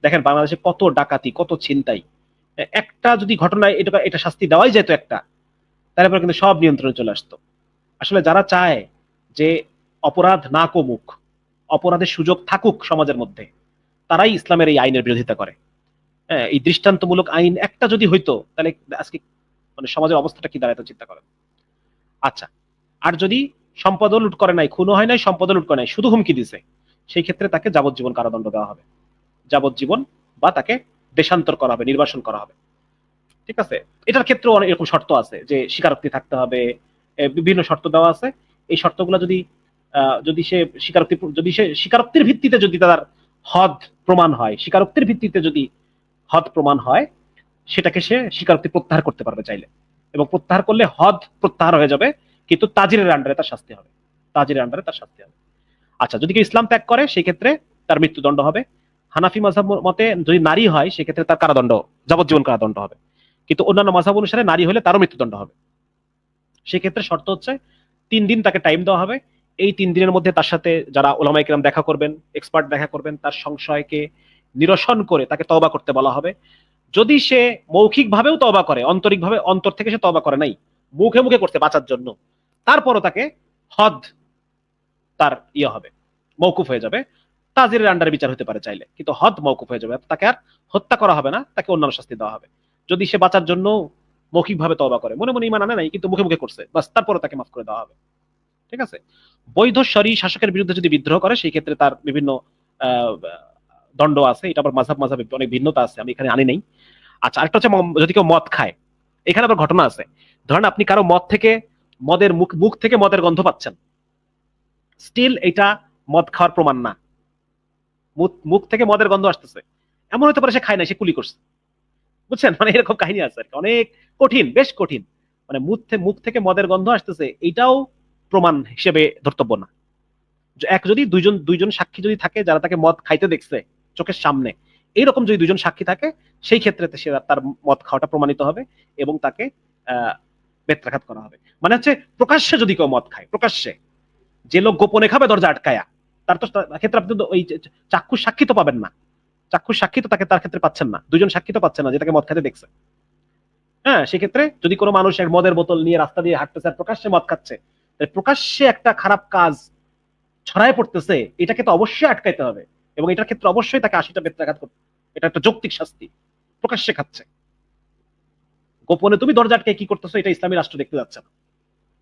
দেখেন বাংলাদেশে কত ডাকাতি, কত ছিনতাই, একটা যদি ঘটনায় এটা শাস্তি দেওয়াই যেত একটা, তারপরে কিন্তু সব নিয়ন্ত্রণে চলে আসতো। আসলে যারা চায় যে অপরাধ না কমুক, অপরাধের সুযোগ থাকুক সমাজের মধ্যে, তারাই ইসলামের এই আইনের বিরোধিতা করে। হ্যাঁ, এই দৃষ্টান্তমূলক আইন একটা যদি হইতো, তাহলে আজকে মানে সমাজের অবস্থাটা কি দাঁড়াতো চিন্তা করেন। আচ্ছা, আর যদি সম্পদও লুট করে নাই, খুনও হয় নাই, সম্পদও লুট করে নাই, শুধু হুমকি দিছে, সেই ক্ষেত্রে তাকে যাবজ্জীবন কারাদণ্ড দেওয়া হবে, যাবজ্জীবন, বা তাকে দেশান্তর করা হবে, নির্বাসন করা হবে, ঠিক আছে? এটার ক্ষেত্রেও অনেক এরকম শর্ত আছে, যে স্বীকারোক্তি থাকতে হবে, বিভিন্ন শর্ত দেওয়া আছে। এই শর্তগুলো যদি সে স্বীকারোক্তির ভিত্তিতে যদি তার হদ প্রমাণ হয়, স্বীকারোক্তির ভিত্তিতে যদি হদ প্রমাণ হয়, সেটাকে সে স্বীকারোক্তি প্রত্যাহার করতে পারবে চাইলে, এবং প্রত্যাহার করলে হদ প্রত্যাহার হয়ে যাবে, কিন্তু তাজিরের আন্ডারে তার শাস্তি হবে, তাজিরের আন্ডারে তার শাস্তি হবে। আচ্ছা, যদি কেউ ইসলাম ত্যাগ করে, সেই ক্ষেত্রে তার মৃত্যুদণ্ড হবে। হানাফি মাযহাব মতে যদি নারী হয়, সেক্ষেত্রে তার কারাদণ্ড, যাবজ্জীবন কারাদণ্ড হবে। কিন্তু অন্যান্য মাযহাব অনুসারে নারী হলে তারও মৃত্যুদণ্ড হবে। সেক্ষেত্রে শর্ত হচ্ছে 3 দিন তাকে টাইম দেওয়া হবে। এই 3 দিনের মধ্যে তার সাথে যারা উলামায়ে কেরাম দেখা করবেন, এক্সপার্ট দেখা করবেন, তার সংশয়কে নিরসন করে তাকে তওবা করতে বলা হবে। যদি সে মৌখিকভাবেও তওবা করে, আন্তরিকভাবে অন্তর থেকে সে তওবা করে নাই, মুখে মুখে করতে বাঁচার জন্য, তারপরও তাকে হদ তার হবে, মওকুফ হয়ে যাবে। তাজিরের আন্ডারে বিচার হতে পারে চাইলে, কিন্তু হদ মওকুফ হয়ে যাবে, তাকে আর হত্যা করা হবে না, তাকে অন্যান্য শাস্তি দেওয়া হবে। যদি সে বাঁচার জন্য মৌখিকভাবে তওবা করে, মনে মনে ঈমান আনে নাই কিন্তু মুখে মুখে করছে, বাস, তারপরে তাকে মাফ করে দেওয়া হবে, ঠিক আছে? বৈধ শরী শাসকের বিরুদ্ধে যদি বিদ্রোহ করে, সেই ক্ষেত্রে তার বিভিন্ন দণ্ড আছে। এটা আবার মাযহাব অনেক ভিন্নতা আছে, আমি এখানে আনি নাই। আচ্ছা, আরেকটা হচ্ছে যদি কেউ মদ খায়, এখানে আবার ঘটনা আছে। ধরেন আপনি কারো মদের মুখ থেকে মদের গন্ধ পাচ্ছেন, স্টিল এটা মদ খাওয়ার প্রমাণ না। মুখ থেকে মদের গন্ধ আসতেছে, এমন হতে পারে সে খায় না, সে কুলি করছে, বুঝছেন? মানে এরকম কাহিনী আছে আর কি, অনেক কঠিন, বেশ কঠিন। মানে মুখ থেকে মদের গন্ধ আসতেছে, এইটাও প্রমাণ হিসেবে ধর্তব্য না। যদি দুইজন সাক্ষী যদি থাকে যারা তাকে মদ খাইতে দেখছে চোখের সামনে, এইরকম যদি দুইজন সাক্ষী থাকে, সেই ক্ষেত্রে সে তার মদ খাওয়াটা প্রমাণিত হবে এবং তাকে বেত্রাঘাত করা হবে। মানে হচ্ছে প্রকাশ্যে যদি কেউ মদ খায়, প্রকাশ্যে, যে লোক গোপনে খাবে দরজা আটকায়া, তার তো ক্ষেত্রে আপনি তো ওই চাক্ষুষ সাক্ষী তো পাবেন না, চাক্ষুষ সাক্ষী তো তার ক্ষেত্রে পাচ্ছেন না, দুইজন সাক্ষী তো পাচ্ছেন না যে তাকে মদ খাইতে দেখছে। হ্যাঁ, সেক্ষেত্রে যদি কোনো মানুষ এক মদের বোতল নিয়ে রাস্তা দিয়ে হাঁটতেছে আর প্রকাশ্যে মদ খাচ্ছে, প্রকাশ্যে একটা খারাপ কাজ ছড়ায় পড়তেছে, এটাকে তো অবশ্যই আটকাইতে হবে এবং এটার ক্ষেত্রে অবশ্যই তাকে 80টা বেত্রাঘাত করতে, এটা একটা যৌক্তিক শাস্তি। প্রকাশ্যে খাচ্ছে, গোপনে তুমি দরজা আটকে কি করতেছো এটা ইসলামী রাষ্ট্র দেখতে যাচ্ছে না,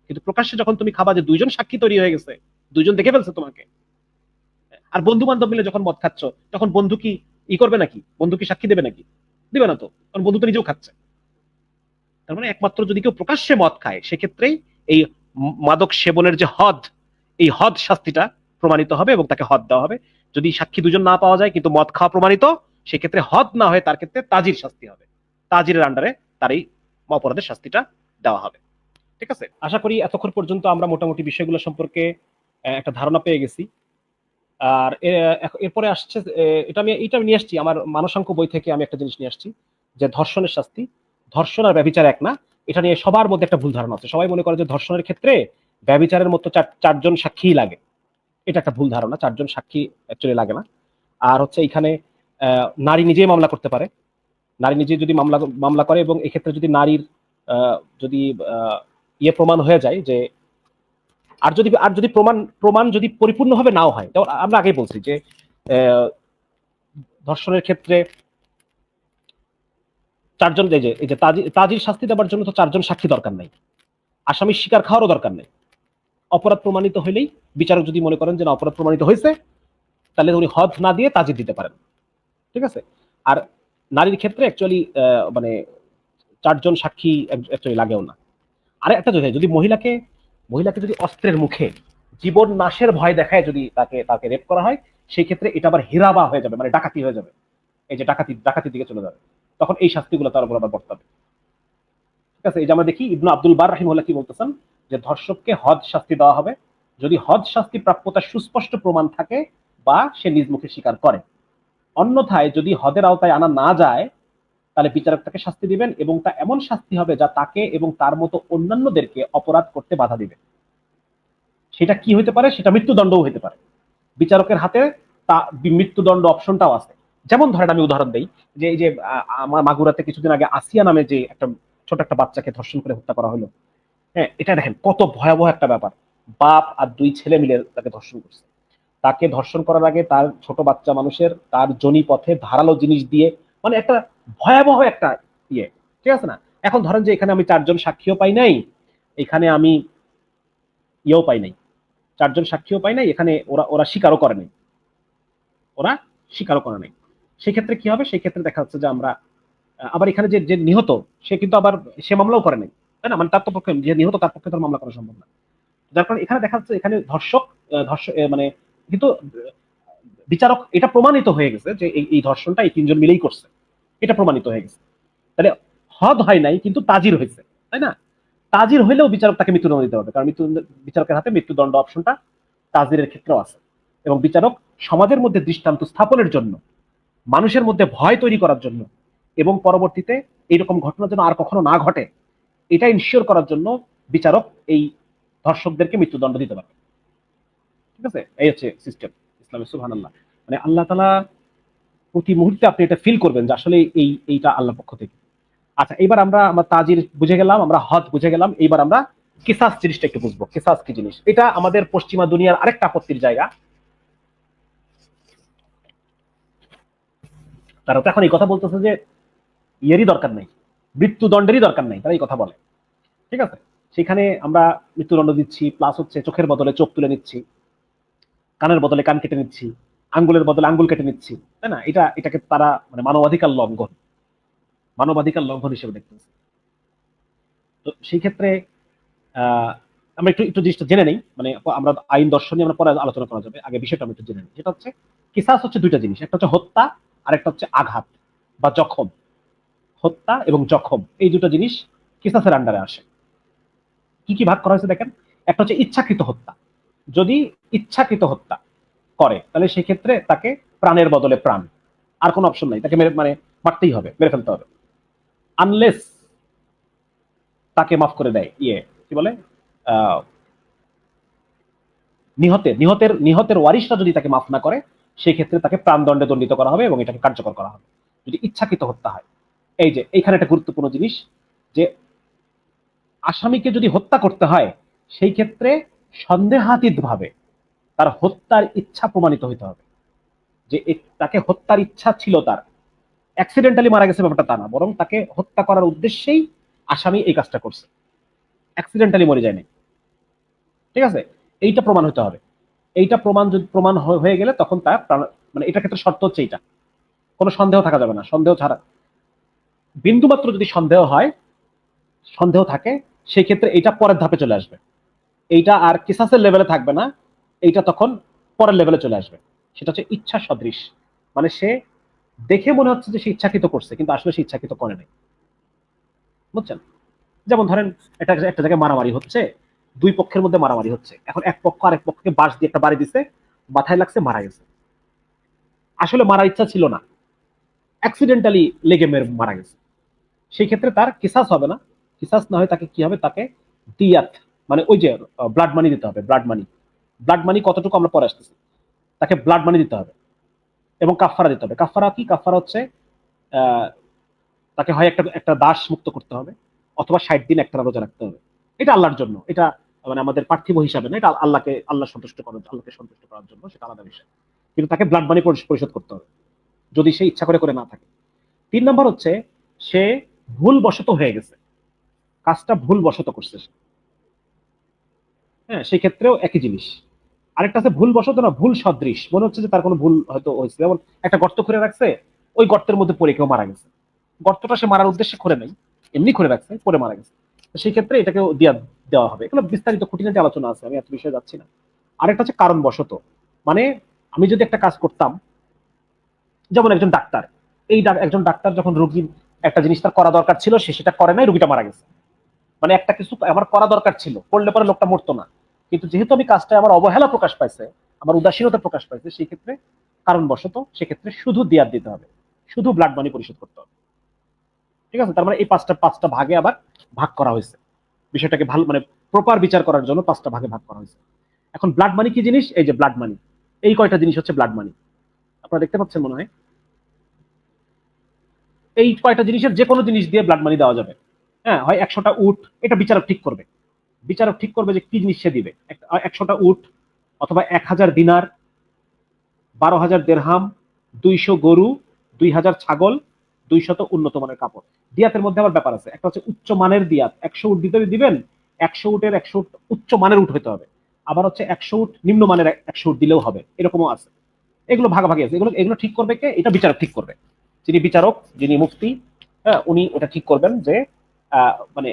কিন্তু প্রকাশ্যে যখন তুমি খাবা, যে দুইজন সাক্ষী তৈরি হয়ে গেছে, দুইজন দেখে ফেলছে তোমাকে, আর বন্ধু বান্ধব মিলে যখন মদ খাচ্ছ, তখন বন্ধু কি করবে নাকি? বন্ধু কি সাক্ষী দেবে নাকি? দিবে না তো, কারণ বন্ধু তো নিজেও খাচ্ছে। তার মানে একমাত্র যদি কেউ প্রকাশ্যে মদ খায়, সেক্ষেত্রেই এই মাদক সেবনের যে হদ, এই হদ শাস্তিটা প্রমাণিত হবে এবং তাকে হদ দেওয়া হবে। যদি সাক্ষী দুজন না পাওয়া যায় কিন্তু মদ খাওয়া প্রমাণিত, সেক্ষেত্রে হদ না হয়ে তার ক্ষেত্রে তাজির শাস্তি হবে, তাজিরের আন্ডারে তার এই অপরাধের শাস্তিটা দেওয়া হবে। ঠিক আছে, আশা করি এতক্ষণ পর্যন্ত আমরা মোটামুটি বিষয়গুলো সম্পর্কে একটা ধারণা পেয়ে গেছি। আর এরপরে আসছে, এটা আমি নিয়ে আসছি আমার মানসাঙ্ক বই থেকে, আমি একটা জিনিস নিয়ে আসছি যে ধর্ষণের শাস্তি। ধর্ষণ আর ব্যভিচার এক না, এটা নিয়ে সবার মধ্যে একটা ভুল ধারণা আছে। সবাই মনে করে যে ধর্ষণের ক্ষেত্রে ব্যভিচারের মতো চারজন সাক্ষী লাগে, এটা একটা ভুল ধারণা। চারজন সাক্ষী অ্যাকচুয়ালি লাগে না। আর হচ্ছে এখানে নারী নিজেই মামলা করতে পারে, নারী নিজে যদি মামলা করে এবং এক্ষেত্রে যদি নারীর যদি প্রমাণ হয়ে যায় যে, আর যদি প্রমাণ যদি পরিপূর্ণভাবে নাও হয়, যেমন আমরা আগেই বলছি যে ধর্ষণের ক্ষেত্রে চারজন, এই যে তাজির শাস্তি দেওয়ার জন্য তো চারজন সাক্ষী দরকার নাই, আসামির স্বীকার খাওয়ারও দরকার নেই। অপরাধ প্রমাণিত হইলেই বিচারক যদি মনে করেন যে না অপরাধ প্রমাণিত হয়েছে, তাহলে উনি হদ না দিয়ে তাজির দিতে পারেন। ঠিক আছে। আর নারীর ক্ষেত্রে অ্যাকচুয়ালি মানে চারজন সাক্ষী অ্যাকচুয়ালি লাগেও না। আর একটা যদি মহিলাকে যদি অস্ত্রের মুখে জীবন নাশের ভয় দেখায় যদি তাকে রেপ করা হয়, সেই ক্ষেত্রে এটা আবার হিরাবা হয়ে যাবে, মানে ডাকাতি হয়ে যাবে, এই যে ডাকাতির দিকে চলে যাবে, তখন এই শাস্তিগুলো তার উপর আবার বর্তাবে। ঠিক আছে। এই যে আমরা দেখি ইবনে আব্দুল বার রাহিমাহুল্লাহ কি বলতেছেন, যে ধর্ষককে হদ শাস্তি দেওয়া হবে যদি হদ শাস্তি প্রাপ্যতার সুস্পষ্ট প্রমাণ থাকে বা সে নিজ মুখে স্বীকার করে। অন্যথায় যদি হদের আওতায় আনা না যায়, তাহলে বিচারক তাকে শাস্তি দিবেন এবং তা এমন শাস্তি হবে যা তাকে এবং তার মতো অন্যান্যদেরকে অপরাধ করতে বাধা দিবে। সেটা কি হইতে পারে? সেটা মৃত্যুদণ্ডও হইতে পারে। বিচারকের হাতে তা মৃত্যুদণ্ড অপশনটাও আছে। যেমন ধরেন আমি উদাহরণ দেই, যে এই যে আমার মাগুরাতে কিছুদিন আগে আসিয়া নামে যে একটা ছোট একটা বাচ্চাকে ধর্ষণ করে হত্যা করা হলো। হ্যাঁ, এটা দেখেন কত ভয়াবহ একটা ব্যাপার। বাপ আর দুই ছেলে মিলে তাকে ধর্ষণ করছে। তাকে ধর্ষণ করার আগে তার ছোট বাচ্চা মানুষের তার জনি পথে ধারালো জিনিস দিয়ে, মানে একটা ভয়াবহ একটা ইয়ে। ঠিক আছে না? এখন ধরেন যে এখানে আমি চারজন সাক্ষীও পাই নাই, এখানে আমি ইয়েও পাই নাই, চারজন সাক্ষীও পাই নাই, এখানে ওরা স্বীকারও করে নাই, ওরা স্বীকারও করে নাই। সেক্ষেত্রে কি হবে? সেই ক্ষেত্রে দেখা যাচ্ছে যে আমরা আবার এখানে যে নিহত, সে কিন্তু আবার সে মামলাও করে নাই, তাই না? মানে তার তো পক্ষে, যে নিহত তার পক্ষে তার মামলা করা সম্ভব না। যার কারণে এখানে দেখা যাচ্ছে এখানে ধর্ষক মানে কিন্তু বিচারক এটা প্রমাণিত হয়ে গেছে যে এই ধর্ষণটা এই তিনজন মিলেই করছে, এটা প্রমাণিত হয়ে গেছে। তাহলে হদ হয় নাই কিন্তু তাজির হয়েছে, তাই না? তাজির হইলেও বিচারক তাকে মৃত্যুদণ্ড দিতে হবে, কারণ বিচারকের হাতে মৃত্যুদণ্ড অপশনটা তাজিরের ক্ষেত্রেও আছে। এবং বিচারক সমাজের মধ্যে দৃষ্টান্ত স্থাপনের জন্য, মানুষের মধ্যে ভয় তৈরি করার জন্য এবং পরবর্তীতে এইরকম ঘটনা যেন আর কখনো না ঘটে, এটা ইনশিওর করার জন্য বিচারক এই ধর্ষকদেরকে মৃত্যুদণ্ড দিতে পারে। ঠিক আছে, এই হচ্ছে সিস্টেম ইসলামে। সুবহানাল্লাহ। মানে আল্লাহ তাআলা প্রতি মুহূর্তে আপনি এটা ফিল করবেন যে আসলে এইটা আল্লাহর পক্ষ থেকে। আচ্ছা, এবার আমরা তাজির বুঝে গেলাম, আমরা হদ বুঝে গেলাম, এইবার আমরা কিসাস জিনিসটা একটু বুঝবো। কিসাস কি জিনিস? এটা আমাদের পশ্চিমা দুনিয়ার আরেকটা আপত্তির জায়গা। তারা তো এখন এই কথা বলতেছে যে ইয়েরই দরকার নেই, মৃত্যুদণ্ডেরই দরকার নেই, তারা এই কথা বলে। ঠিক আছে। সেখানে আমরা মৃত্যুদণ্ড দিচ্ছি, প্লাস হচ্ছে চোখের বদলে চোখ তুলে নিচ্ছি, কানের বদলে কান কেটে নিচ্ছি, আঙ্গুলের বদলে আঙ্গুল কেটে নিচ্ছি, তাই না? এটাকে তারা মানে মানবাধিকার লঙ্ঘন হিসেবে দেখতেছে। তো সেই ক্ষেত্রে আমরা একটু একটু জিনিসটা জেনে নেই, মানে আমরা আইন দর্শন নিয়ে আমরা পরে আলোচনা করা যাবে, আগে বিষয়টা আমরা একটু জেনে নিই। যেটা হচ্ছে কিসাস হচ্ছে দুইটা জিনিস, একটা হচ্ছে হত্যা আর একটা হচ্ছে আঘাত বা জখম। হত্যা এবং জখম এই দুটো জিনিস কিসাসের আন্ডারে আসে। কি কি ভাগ করা হয়েছে দেখেন, একটা হচ্ছে ইচ্ছাকৃত হত্যা। যদি ইচ্ছাকৃত হত্যা করে তাহলে সেই ক্ষেত্রে তাকে প্রাণের বদলে প্রাণ, আর কোনো অপশন নাই, তাকে মানে মারতেই হবে, মেরে ফেলতে হবে। আনলেস তাকে মাফ করে দেয় কি বলে নিহতের ওয়ারিশরা যদি তাকে মাফ না করে সেই ক্ষেত্রে তাকে প্রাণদণ্ডে দণ্ডিত করা হবে এবং এটাকে কার্যকর করা হবে যদি ইচ্ছাকৃত হত্যা হয়। এই যে এইখানে একটা গুরুত্বপূর্ণ জিনিস, যে আসামিকে যদি হত্যা করতে হয় সেই ক্ষেত্রে সন্দেহাতীত ভাবে তার হত্যার ইচ্ছা প্রমাণিত হইতে হবে, যে তাকে হত্যার ইচ্ছা ছিল, তার অ্যাক্সিডেন্টালি মারা গেছে ব্যাপারটা তা না, বরং তাকে হত্যা করার উদ্দেশ্যেই আসামি এই কাজটা করছে, অ্যাক্সিডেন্টালি মরে যায়নি। ঠিক আছে, এইটা প্রমাণ হতে হবে। এইটা প্রমাণ হয়ে গেলে তখন তার মানে এটার ক্ষেত্রে শর্ত হচ্ছে এইটা, কোনো সন্দেহ থাকা যাবে না, সন্দেহ ছাড়া। বিন্দুমাত্র যদি সন্দেহ থাকে সেই ক্ষেত্রে এইটা পরের ধাপে চলে আসবে, এইটা আর কিসাসের লেভেলে থাকবে না, এইটা তখন পরের লেভেলে চলে আসবে। সেটা হচ্ছে ইচ্ছা সদৃশ, মানে সে দেখে মনে হচ্ছে যে সে ইচ্ছাকৃত করছে কিন্তু আসলে সে ইচ্ছাকৃত করে নাই। বুঝছেন? যেমন ধরেন একটা জায়গায় মারামারি হচ্ছে, দুই পক্ষের মধ্যে মারামারি হচ্ছে, এখন এক পক্ষ আরেক পক্ষকে বাঁশ দিয়ে একটা বাড়ি দিছে, মাথায় লাগছে, মারা গেছে। আসলে মারার ইচ্ছা ছিল না, অ্যাক্সিডেন্টালি লেগে মারা গেছে। সেই ক্ষেত্রে তার কিসাস হবে না, কিসাস না হয় তাকে কি হবে, তাকে দিয়াত মানে ওই যে ব্লাড মানি দিতে হবে। ব্লাড মানি কতটুকু আমরা পরে আসতেছি, তাকে ব্লাড মানি দিতে হবে এবং কাফারা দিতে হবে। কাফারা কি? কাফারা হচ্ছে তাকে হয় একটা দাস মুক্ত করতে হবে অথবা 60 দিন একটা রোজা রাখতে হবে। এটা আল্লাহর জন্য, এটা মানে আমাদের পার্থিব হিসাবে না, এটা আল্লাহকে সন্তুষ্ট করার জন্য, সেটা আলাদা বিষয়। কিন্তু তাকে ব্লাড মানি পরিশোধ করতে হবে যদি সে ইচ্ছা করে না থাকে। 3 নম্বর হচ্ছে সে ভুলবশত হয়ে গেছে, কাজটা ভুলবশত করছে সে, হ্যাঁ, সেই ক্ষেত্রেও একই জিনিস। আরেকটা আছে ভুলবশত না, ভুল সদৃশ, মনে হচ্ছে যে তার কোনো ভুল হয়তো হয়েছে, যেমন একটা গর্ত করে রাখছে, ওই গর্তের মধ্যে পড়ে কেউ মারা গেছে, গর্তটা সে মারার উদ্দেশ্যে করে নাই, এমনি করে রাখছে, পরে মারা গেছে, সেই ক্ষেত্রে এটাকেও দেওয়া হবে। এগুলো বিস্তারিত খুঁটিনাটি আলোচনা আছে, আমি এত বিষয়ে যাচ্ছি না। আরেকটা হচ্ছে কারণবশত, মানে আমি যদি একটা কাজ করতাম, যেমন একজন ডাক্তার, একজন ডাক্তার যখন রোগীর একটা জিনিস তার করা দরকার ছিল সে সেটা করে নাই, রোগীটা মারা গেছে, মানে একটা কিছু আমার করা দরকার ছিল, করলে পরে লোকটা মরতো না, কিন্তু যেহেতু আমি কাজটা আমার অবহেলা প্রকাশ পাইছে, আমার উদাসীনতা প্রকাশ পাইছে, সেই ক্ষেত্রে কারণবশত সেক্ষেত্রে শুধু দিয়াত দিতে হবে, শুধু ব্লাড মানি পরিশোধ করতে হবে। ঠিক আছে, তার মানে এই পাঁচটা ভাগে আবার ভাগ করা হয়েছে, বিষয়টাকে ভালো মানে প্রপার বিচার করার জন্য 5টা ভাগে ভাগ করা হয়েছে। এখন ব্লাড মানি কি জিনিস? এই যে ব্লাড মানি, এই কয়টা জিনিস হচ্ছে ব্লাড মানি, আপনারা দেখতে পাচ্ছেন মনে হয়। এই কয়টা জিনিসের যে কোনো জিনিস দিয়ে ব্লাড মানি দেওয়া যাবে। হ্যাঁ, হয় 100টা উট, এটা বিচারক ঠিক করবে যে কি জিনিস সে দিবে, 100টা উট অথবা 1000 দিনার, 12,000 দেরহাম, 200 গরু, 2000 ছাগল, 200 উন্নত মানের কাপড়। দিয়াতের মধ্যে আবার ব্যাপার আছে, একটা হচ্ছে উচ্চ মানের দিয়াত, 100 উট দিবেন, 100 উটের 100 উট উচ্চ মানের উট হতে হবে, আবার হচ্ছে 100 উট নিম্ন মানের 100 উট দিলেও হবে, এরকমও আছে। এগুলো ভাগাভাগি আছে, এগুলো ঠিক করবে কে? এটা বিচারক ঠিক করবে, যিনি বিচারক, যিনি মুফতি, হ্যাঁ, উনি ওটা ঠিক করবেন যে মানে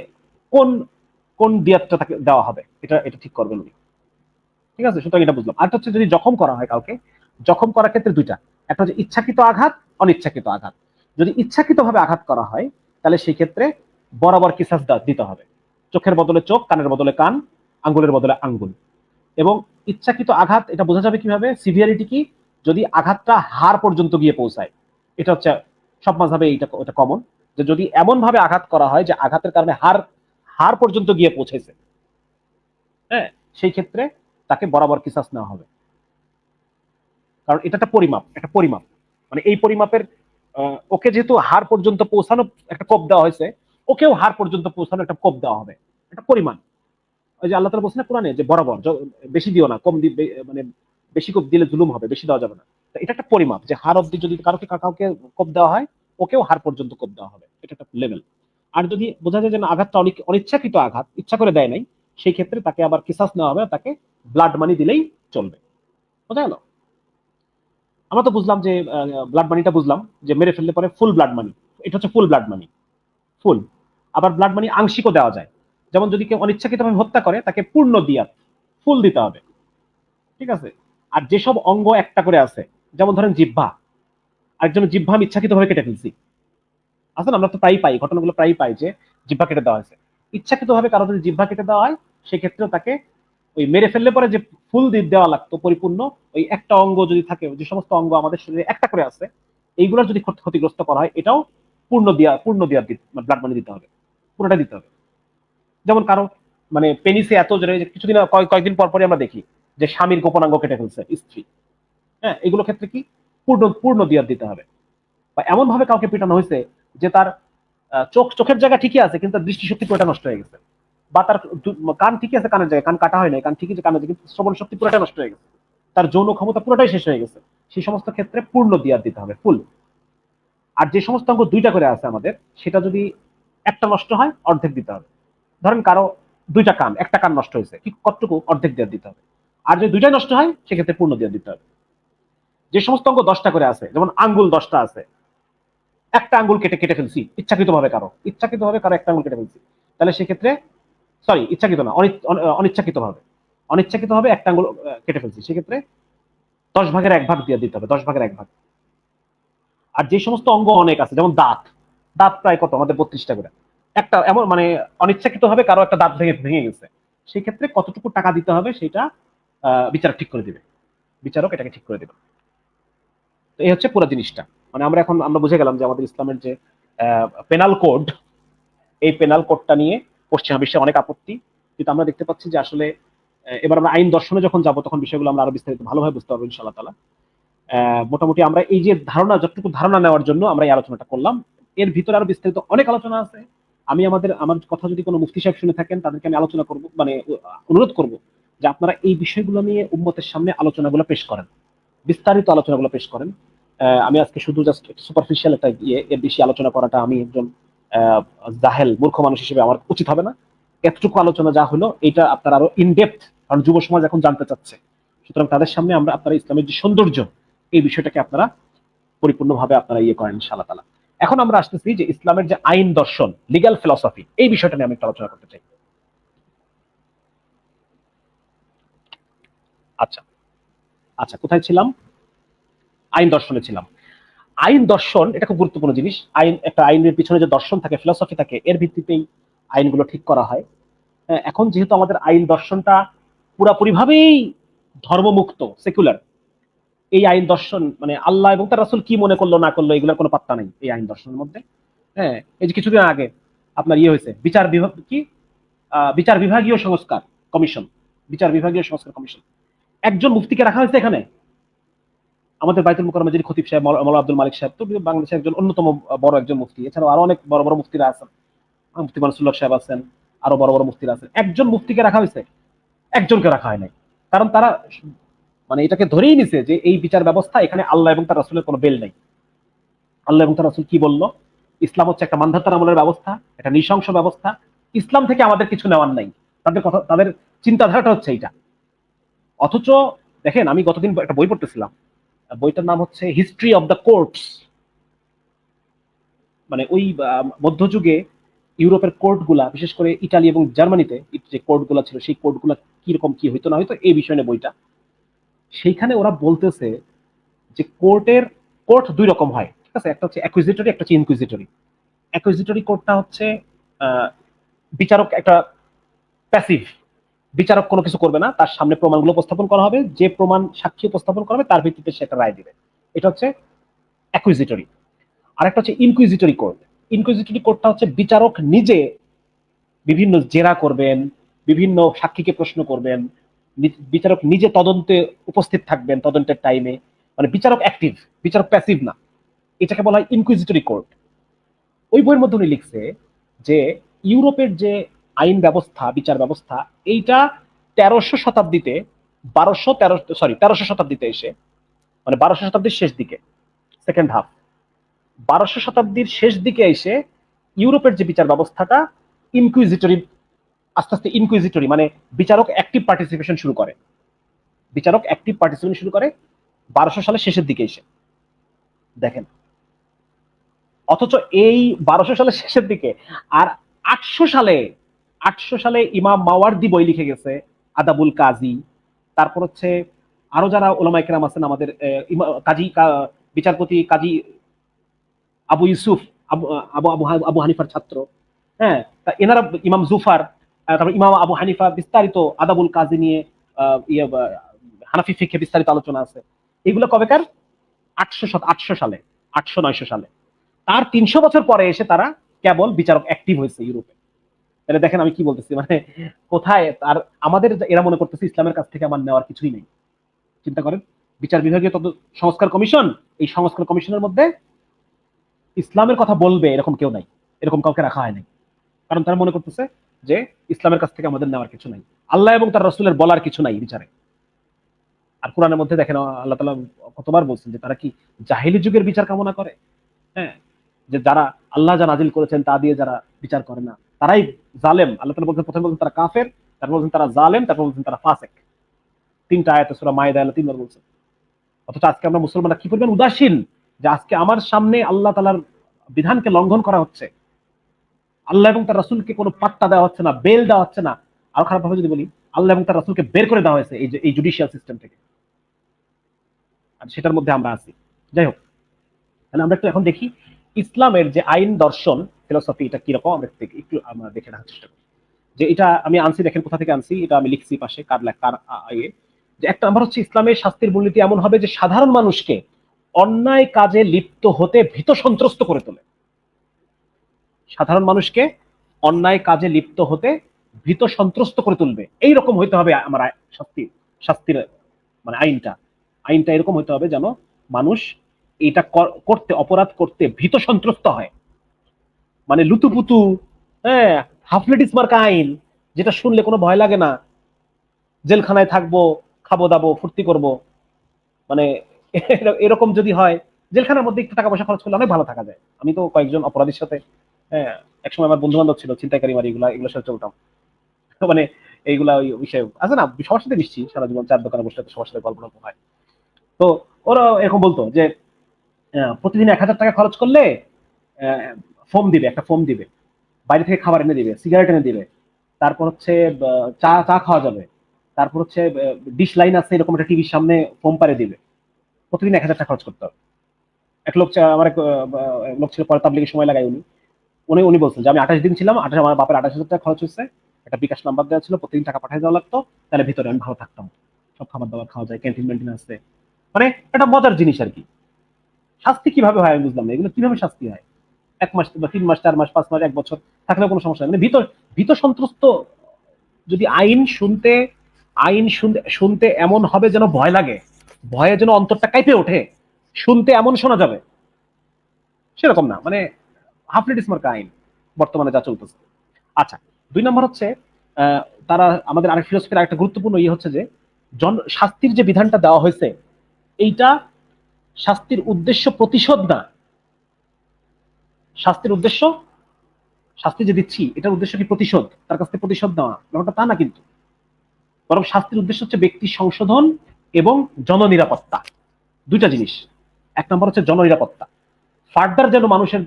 কোন কোন দিয়াতটা তাকে দেওয়া হবে, এটা ঠিক করবেন উনি। ঠিক আছে, সুতরাং এটা বুঝলাম। আর হচ্ছে যদি জখম করা হয় কাউকে, জখম করার ক্ষেত্রে দুইটা, একটা হচ্ছে ইচ্ছাকৃত আঘাত, অনিচ্ছাকৃত আঘাত। যদি ইচ্ছাকৃতভাবে আঘাত করা হয় তাহলে সেই ক্ষেত্রে বরাবর কিসাস দিতে হবে, চোখের বদলে চোখ, কানের বদলে কান, আঙ্গুলের বদলে আঙ্গুল। এবং ইচ্ছাকৃত আঘাত এটা বোঝা যাবে কিভাবে, সিভিয়ারিটি কি? যদি আঘাতটা হাড় পর্যন্ত গিয়ে পৌঁছায়, এটা হচ্ছে সব মাযহাবে এটা কমন, যে যদি এমন ভাবে আঘাত করা হয় যে আঘাতের কারণে হাড় পর্যন্ত গিয়ে পৌঁছেছে, হ্যাঁ, সেই ক্ষেত্রে তাকে বরাবর কিসাস নেওয়া হবে। কারণ এটা একটা পরিমাপ, মানে এই পরিমাপের ওকে যেহেতু হাড় পর্যন্ত পৌঁছানো একটা কোপ দেওয়া হয়েছে, ওকেও হাড় পর্যন্ত পৌঁছানো একটা কোপ দেওয়া হবে, একটা পরিমাণ। ওই যে আল্লাহ তাআলা বলছেন না কোরআনে যে বরাবর, বেশি দিও না, কম দিবে, মানে বেশি কোপ দিলে জুলুম হবে, বেশি দেওয়া যাবে না। এটা একটা পরিমাপ, যে হাড় অব্দি যদি কাউকে কোপ দেওয়া হয়, ওকেও হাড় পর্যন্ত কোপ দেওয়া হবে, এটা একটা লেভেল। আর যদি বোঝা যায় যে না, আঘাতটা অনিচ্ছাকৃত আঘাত, ইচ্ছা করে দেয় নাই, সেই ক্ষেত্রে তাকে আবার কিসাস নেওয়া হবে, তাকে ব্লাড মানি দিলেই চলবে। বোঝা গেল? আমরা তো বুঝলাম যে ব্লাড মানিটা বুঝলাম যে মেরে ফেললে পরে ফুল ব্লাড মানি, এটা হচ্ছে ফুল ব্লাড মানি, ফুল। আবার ব্লাড মানি আংশিকও দেওয়া যায়, যেমন যদি কেউ অনিচ্ছাকৃতভাবে হত্যা করে তাকে পূর্ণ দিয়াত, ফুল দিতে হবে, ঠিক আছে। আর যেসব অঙ্গ একটা করে আছে, যেমন ধরেন জিহ্বা, আরেকজন জিহ্বা আমি ইচ্ছাকৃতভাবে কেটে ফেলছি, আসলে আমরা তো প্রায়ই পাই, ঘটনাগুলো প্রায়ই পাই যে জিহ্বা কেটে দেওয়া হয়েছে। ইচ্ছাকৃতভাবে কারো যদি জিহ্বা কেটে দেওয়া হয়, সেক্ষেত্রেও তাকে ওই মেরে ফেললে পরে যে ফুল দেওয়া লাগতো পরিপূর্ণ, ওই একটা অঙ্গ যদি থাকে, যে সমস্ত অঙ্গ আমাদের শরীরে একটা করে আছে, এইগুলোর যদি ক্ষতিগ্রস্ত করা হয়, এটাও পূর্ণ দিয়া ব্লাড মানি দিতে হবে, পুরোটা দিতে হবে। যেমন কারো মানে পেনিসে এত জোরে, কিছুদিন কয়েকদিন পর পরই আমরা দেখি যে স্বামীর গোপনাঙ্গ কেটে ফেলছে স্ত্রী, হ্যাঁ, এগুলো ক্ষেত্রে কি পূর্ণ দিয়া দিতে হবে। বা এমন ভাবে কাউকে পিটানো হয়েছে যে তার চোখের জায়গা ঠিকই আছে কিন্তু তার দৃষ্টিশক্তি পুরোটা নষ্ট হয়ে গেছে, বা তার কান ঠিকই আছে, কানের জায়গায় কান কাটা হয় না, কান ঠিকই কান আছে কিন্তু শ্রবণ শক্তি পুরোটা নষ্ট হয়ে গেছে, তার যৌন ক্ষমতা পুরোটাই শেষ হয়ে গেছে, সেই সমস্ত ক্ষেত্রে পূর্ণ দিয়া দিতে হবে, ফুল। আর যে সমস্ত অঙ্গ দুইটা করে আছে আমাদের, সেটা যদি একটা নষ্ট হয় অর্ধেক দিতে হবে। ধরেন কারো দুইটা কান, একটা কান নষ্ট হয়েছে, কি কতটুকু, অর্ধেক দিয়ে দিতে হবে। আর যদি দুইটাই নষ্ট হয় সেক্ষেত্রে পূর্ণ দিয়ে দিতে হবে। যে সমস্ত অঙ্গ 10টা করে আছে, যেমন আঙ্গুল 10টা আছে, একটা আঙ্গুল কেটে ফেলছি ইচ্ছাকৃতভাবে কারো একটা আঙ্গুল কেটে ফেলছি, তাহলে সেক্ষেত্রে, সরি ইচ্ছাকৃত না, অনিচ্ছাকৃতভাবে একটা আঙ্গুল কেটে ফেলছি, সেক্ষেত্রে 10 ভাগের 1 ভাগ দিয়ে দিতে হবে, 10 ভাগের 1 ভাগ। আর যে সমস্ত অঙ্গ অনেক আছে, যেমন দাঁত, দাঁত প্রায় কত আমাদের 32টা করে, একটা এমন মানে অনিচ্ছাকৃতভাবে কারো একটা দাঁত ভেঙে গেছে, সেই ক্ষেত্রে কতটুকু টাকা দিতে হবে সেটা বিচারক ঠিক করে দিবে, বিচারক এটাকে ঠিক করে দিবে। তো এই হচ্ছে পুরো জিনিসটা। মানে আমরা বুঝে গেলাম যে আমাদের ইসলামের যে পেনাল কোড, এই পেনাল কোডটা নিয়ে পশ্চিমা বিশ্বে অনেক আপত্তি, কিন্তু আমরা দেখতে পাচ্ছি যে আসলে এবার আমরা আইন দর্শনে যখন যাব তখন বিষয়গুলো আমরা আরো বিস্তারিত ভালোভাবে বুঝতে পারবো ইনশাআল্লাহ তাআলা। মোটামুটি আমরা এই যে যতটুকু ধারণা নেওয়ার জন্য আমরা এই আলোচনাটা করলাম, এর ভিতরে আরো বিস্তারিত অনেক আলোচনা আছে। আমার কথা যদি কোনো মুফতি সাহেব শুনে থাকেন, তাদেরকে আমি আলোচনা করব, মানে অনুরোধ করব যে আপনারা এই বিষয়গুলো নিয়ে উম্মতের সামনে আলোচনাগুলো পেশ করেন, বিস্তারিত আলোচনাগুলো পেশ করেন। আমি আজকে শুধু জাস্ট সুপারফিশিয়াল একটা এর বেশি আলোচনা করাটা, আমি একজন জাহেল মূর্খ মানুষ হিসেবে আমার উচিত হবে না। এতটুকু আলোচনা যা হলো, এটা আপনারা আরো ইনডেপথ, কারণ যুব সমাজ এখন জানতে চাচ্ছে, সুতরাং তাদের সামনে আপনারা ইসলামের যে সৌন্দর্য, এই বিষয়টাকে আপনারা পরিপূর্ণভাবে আপনারা করেন ইনশাআল্লাহ তাআলা। এখন আমরা আসতেছি যে ইসলামের যে আইন দর্শন, লিগ্যাল ফিলসফি, এই বিষয়টা নিয়ে আমি একটু আলোচনা করতে চাই। আচ্ছা আচ্ছা, কোথায় ছিলাম? আইন দর্শনে ছিলাম। আইন দর্শন এটা খুব গুরুত্বপূর্ণ জিনিস। একটা আইনের পিছনে যে দর্শন থাকে, ফিলসফি থাকে, এর ভিত্তিতেই আইনগুলো ঠিক করা হয়। এখন যেহেতু আমাদের আইন দর্শনটা পুরাপুরিভাবেই ধর্মমুক্ত, সেকুলার, এই আইন দর্শন মানে আল্লাহ এবং তার রাসূল কি মনে করলো না করলো এগুলোর কোনো পাত্তা নাই এই আইন দর্শনের মধ্যে। হ্যাঁ, এই যে কিছুদিন আগে আপনার হয়েছে বিচার বিভাগীয় সংস্কার কমিশন, একজন মুফতিকে রাখা হয়েছে এখানে। আমাদের বাইতুল মুকাররমে যিনি খতিব সাহেব মাওলানা আব্দুল মালিক সাহেব, তো বাংলাদেশের একজন অন্যতম বড় একজন মুফতি, এছাড়াও আরো অনেক বড় বড় মুফতিরা আছেন, মুফতি মানসুল্লাহ সাহেব আছেন, আরো বড় বড় মুফতিরা আছেন। একজন মুফতিকে রাখা হয়েছে, একজনকে রাখা হয় নাই, কারণ তারা মানে এটাকে ধরেই নিছে যে এই বিচার ব্যবস্থা, এখানে আল্লাহ এবং তার রাসূলের কোনো বেল নেই। আল্লাহ এবং তার রাসূল কি বললো, ইসলাম হচ্ছে একটা মানধাতার আমলের ব্যবস্থা, একটা নৃশংস ব্যবস্থা, ইসলাম থেকে আমাদের কিছু নেওয়ার নাই, তাদের চিন্তাধারাটা হচ্ছে এইটা। অথচ দেখেন, আমি গতদিন একটা বই পড়তেছিলাম, বইটার নাম হচ্ছে হিস্ট্রি অফ দ্য কোর্টস। মানে ওই মধ্যযুগে ইউরোপের কোর্টগুলা, বিশেষ করে ইটালি এবং জার্মানিতে যে কোর্টগুলা ছিল, সেই কোর্টগুলা কিরকম কি হইতো না হইতো, এই বিষয় নিয়ে বইটা। সেইখানে ওরা বলতেছে যে কোর্ট 2 রকম হয়, ঠিক আছে? একটা হচ্ছে অ্যাকুইজিটরি, একটা হচ্ছে ইনকুইজিটরি। অ্যাকুইজিটরি কোর্টটা হচ্ছে বিচারক একটা প্যাসিভ, বিচারক কোনো কিছু করবে না, তার সামনে প্রমাণগুলো উপস্থাপন করা হবে, যে প্রমাণ সাক্ষী উপস্থাপন করা হবে তার ভিত্তিতে সে একটা রায় দিবে। এটা হচ্ছে অ্যাকুইজিটরি। আর একটা হচ্ছে ইনকুইজিটরি কোর্ট। ইনকুইজিটরি কোর্টটা হচ্ছে বিচারক নিজে বিভিন্ন জেরা করবেন, বিভিন্ন সাক্ষীকে প্রশ্ন করবেন, বিচারক নিজে তদন্তে উপস্থিত থাকবেন, তদন্তের টাইমে, মানে বিচারক অ্যাক্টিভ, বিচারক প্যাসিভ না। এটাকে বলা হয় ইনকুইজিটরি কোর্ট। ওই বইয়ের মধ্যে উনি লিখছে যে ইউরোপের যে আইন ব্যবস্থা, বিচার ব্যবস্থা, এইটা 1300 শতাব্দীতে 1300 শতাব্দীতে এসে, মানে 1200 শতাব্দীর শেষ দিকে, সেকেন্ড হাফ 1200 শতাব্দীর শেষ দিকে এসে ইউরোপের যে বিচার ব্যবস্থাটা ইনকুইজিটরি, আস্তে আস্তে ইনকুইজিটরি মানে বিচারক অ্যাক্টিভ পার্টিসিপেশন শুরু করে, 1200 সালের শেষের দিকে এসে। দেখেন, অথচ এই 1200 সালের শেষের দিকে আর 800 সালে ইমাম মাওয়ার্দি বই লিখে গেছে আদাবুল কাজী। তারপর হচ্ছে আরো যারা ওলামায়ে কেরাম আছেন আমাদের, কাজী বিচারপতি কাজী আবু ইউসুফ, আবু আবু আবু আবু হানিফার ছাত্র, হ্যাঁ, তা এনারা, ইমাম জুফার, তারপর ইমাম আবু হানিফা, বিস্তারিত আদাবুল কাজী নিয়ে হানাফি ফিকহে বিস্তারিত আলোচনা আছে। এগুলো কবেকার? 800 সালে, 800-900 সালে। তার 300 বছর পরে এসে তারা কেবল বিচারক অ্যাক্টিভ হয়েছে ইউরোপে। তাহলে দেখেন আমি কি বলতেছি, মানে কোথায় আর আমাদের এরা মনে করতেছে ইসলামের কাছ থেকে আমার নেওয়ার কিছুই নেই। চিন্তা করেন, বিচার বিভাগীয় সংস্কার কমিশন, এই সংস্কার কমিশনের মধ্যে ইসলামের কথা বলবে এরকম কেউ নাই, এরকম কাউকে রাখা হয় নাই। কারণ তারা মনে করতেছে যে ইসলামের কাছ থেকে আমাদের নেওয়ার কিছু নাই, আল্লাহ এবং তার রাসূলের বলার কিছু নাই বিচারে। আর কোরআনের মধ্যে দেখেন আল্লাহ তাআলা কতবার বলছেন যে তারা কি জাহিলি যুগের বিচার কামনা করে, হ্যাঁ, যে যারা আল্লাহ যা নাজিল করেছেন তা দিয়ে যারা বিচার করে না তারাই জালেম। আল্লাহ তাআলা বলছেন, প্রথমে বলছেন তারা কাফের, তারপর বলছেন তারা জালেম, তারপর বলছেন তারা ফাসিক। 3টা আয়াতে সূরা মায়েদা আল্লাহ 3বার বলছেন। অথচ আজকে আমরা মুসলমানরা কি পরিমাণ উদাসীন, যে আজকে আমার সামনে আল্লাহ তাআলার বিধানকে লঙ্ঘন করা হচ্ছে, আল্লাহ এবং তার রাসূলকে কোনো পাত্তা দেওয়া হচ্ছে না, বেল দেওয়া হচ্ছে না। আরো খারাপ ভাবে যদি বলি, আল্লাহ এবং তার রাসূলকে বের করে দেওয়া হয়েছে এই জুডিশিয়াল সিস্টেম থেকে, আর সেটার মধ্যে আমরা আছি। যাই হোক, তাহলে আমরা একটু এখন দেখি ইসলামের যে আইন দর্শন ফিলোসফি এটা কিরকম, আমরা আমরা দেখে রাখার চেষ্টা করি। যে এটা আমি আনছি, দেখেন কোথা থেকে আনছি, এটা আমি লিখছি পাশে কার ইয়ে, যে 1 নম্বর হচ্ছে ইসলামের শাস্তির মূলনীতি এমন হবে যে সাধারণ মানুষকে অন্যায় কাজে লিপ্ত হতে ভীত সন্ত্রস্ত করে তোলে। সাধারণ মানুষকে অন্যায় কাজে লিপ্ত হতে ভীত সন্ত্রস্ত করে তুলবে, এইরকম হইতে হবে আমার শাস্তির মানে আইনটা এরকম হইতে হবে যেন মানুষ এটা করতে, অপরাধ করতে ভীত সন্ত্রস্ত হয়। মানে লুতুপুতু, হ্যাঁ, হাফলেটিস মার্কা আইন, যেটা শুনলে কোনো ভয় লাগে না, জেলখানায় থাকবো, খাবো দাবো, ফুর্তি করব, মানে এরকম যদি হয়, জেলখানার মধ্যে একটু টাকা পয়সা খরচ করলে অনেক ভালো থাকা যায়। আমি তো কয়েকজন অপরাধীর সাথে, হ্যাঁ, একসময় আমার বন্ধু বান্ধব ছিল ছিনতাইকারী মারি, এগুলোর সাথে চলতাম। মানে এইগুলা ওই বিষয় আছে না, সবার সাথে মিশছি সারা জীবন, 4 দোকানে বসে সবার সাথে গল্প টল্প হয়। তো ওরা এরকম বলতো যে প্রতিদিন 1000 টাকা খরচ করলে ফোম দিবে, একটা ফোম দিবে, বাইরে থেকে খাবার এনে দিবে, সিগারেট এনে দিবে, তারপর হচ্ছে চা চা খাওয়া যাবে, তারপর হচ্ছে ডিশ লাইন আছে এরকম একটা টিভির সামনে ফোম পারে দিবে, প্রতিদিন 1000 টাকা খরচ করতে হবে। এক লোক, আমার এক লোক ছিল, পরে তাবলিগের সময় লাগাই উনি বলছেন যে আমি 28 দিন ছিলাম, আমার বাপের 28,000 টাকা খরচ হয়েছে, একটা বিকাশ নাম্বার দেওয়া ছিল, প্রতিদিন টাকা পাঠিয়ে দেওয়া লাগতো, তাহলে ভিতরে আমি ভালো থাকতাম, সব খাবার দাবার খাওয়া যায়, ক্যান্টিন ম্যান্টিন আছে, মানে একটা মজার জিনিস আর কি। শাস্তি কিভাবে হয় আমি বুঝলাম না, এগুলো কিভাবে শাস্তি হয়? 1 মাস বা 3 মাস 4 মাস 5 মাস 1 বছর থাকলেও কোনো সমস্যা নেই, মানে ভীত সন্ত্রস্ত। যদি আইন শুনতে এমন হবে যেন ভয় লাগে, ভয়ে যেন অন্তরটা কাঁপে ওঠে, শুনতে এমন শোনা যাবে, সেরকম না, মানে হাফলেটিস মার্কা আইন বর্তমানে যা চলতেছে। আচ্ছা, 2 নম্বর হচ্ছে তারা আমাদের আরেক ফিলোসফির আরেকটা গুরুত্বপূর্ণ ইয়ে হচ্ছে যে শাস্তির যে বিধানটা দেওয়া হয়েছে, এইটা শাস্তির উদ্দেশ্য প্রতিশোধ না। শাস্তি যে দিচ্ছি এটার উদ্দেশ্য কি প্রতিশোধ, তার কাছ থেকে প্রতিশোধ নেওয়া, ব্যাপারটা তা না কিন্তু, বরং শাস্তির উদ্দেশ্য হচ্ছে ব্যক্তি সংশোধন এবং জননিরাপত্তা, 2টা জিনিস। 1 নম্বর হচ্ছে জননিরাপত্তা, ফার্দার যেন মানুষের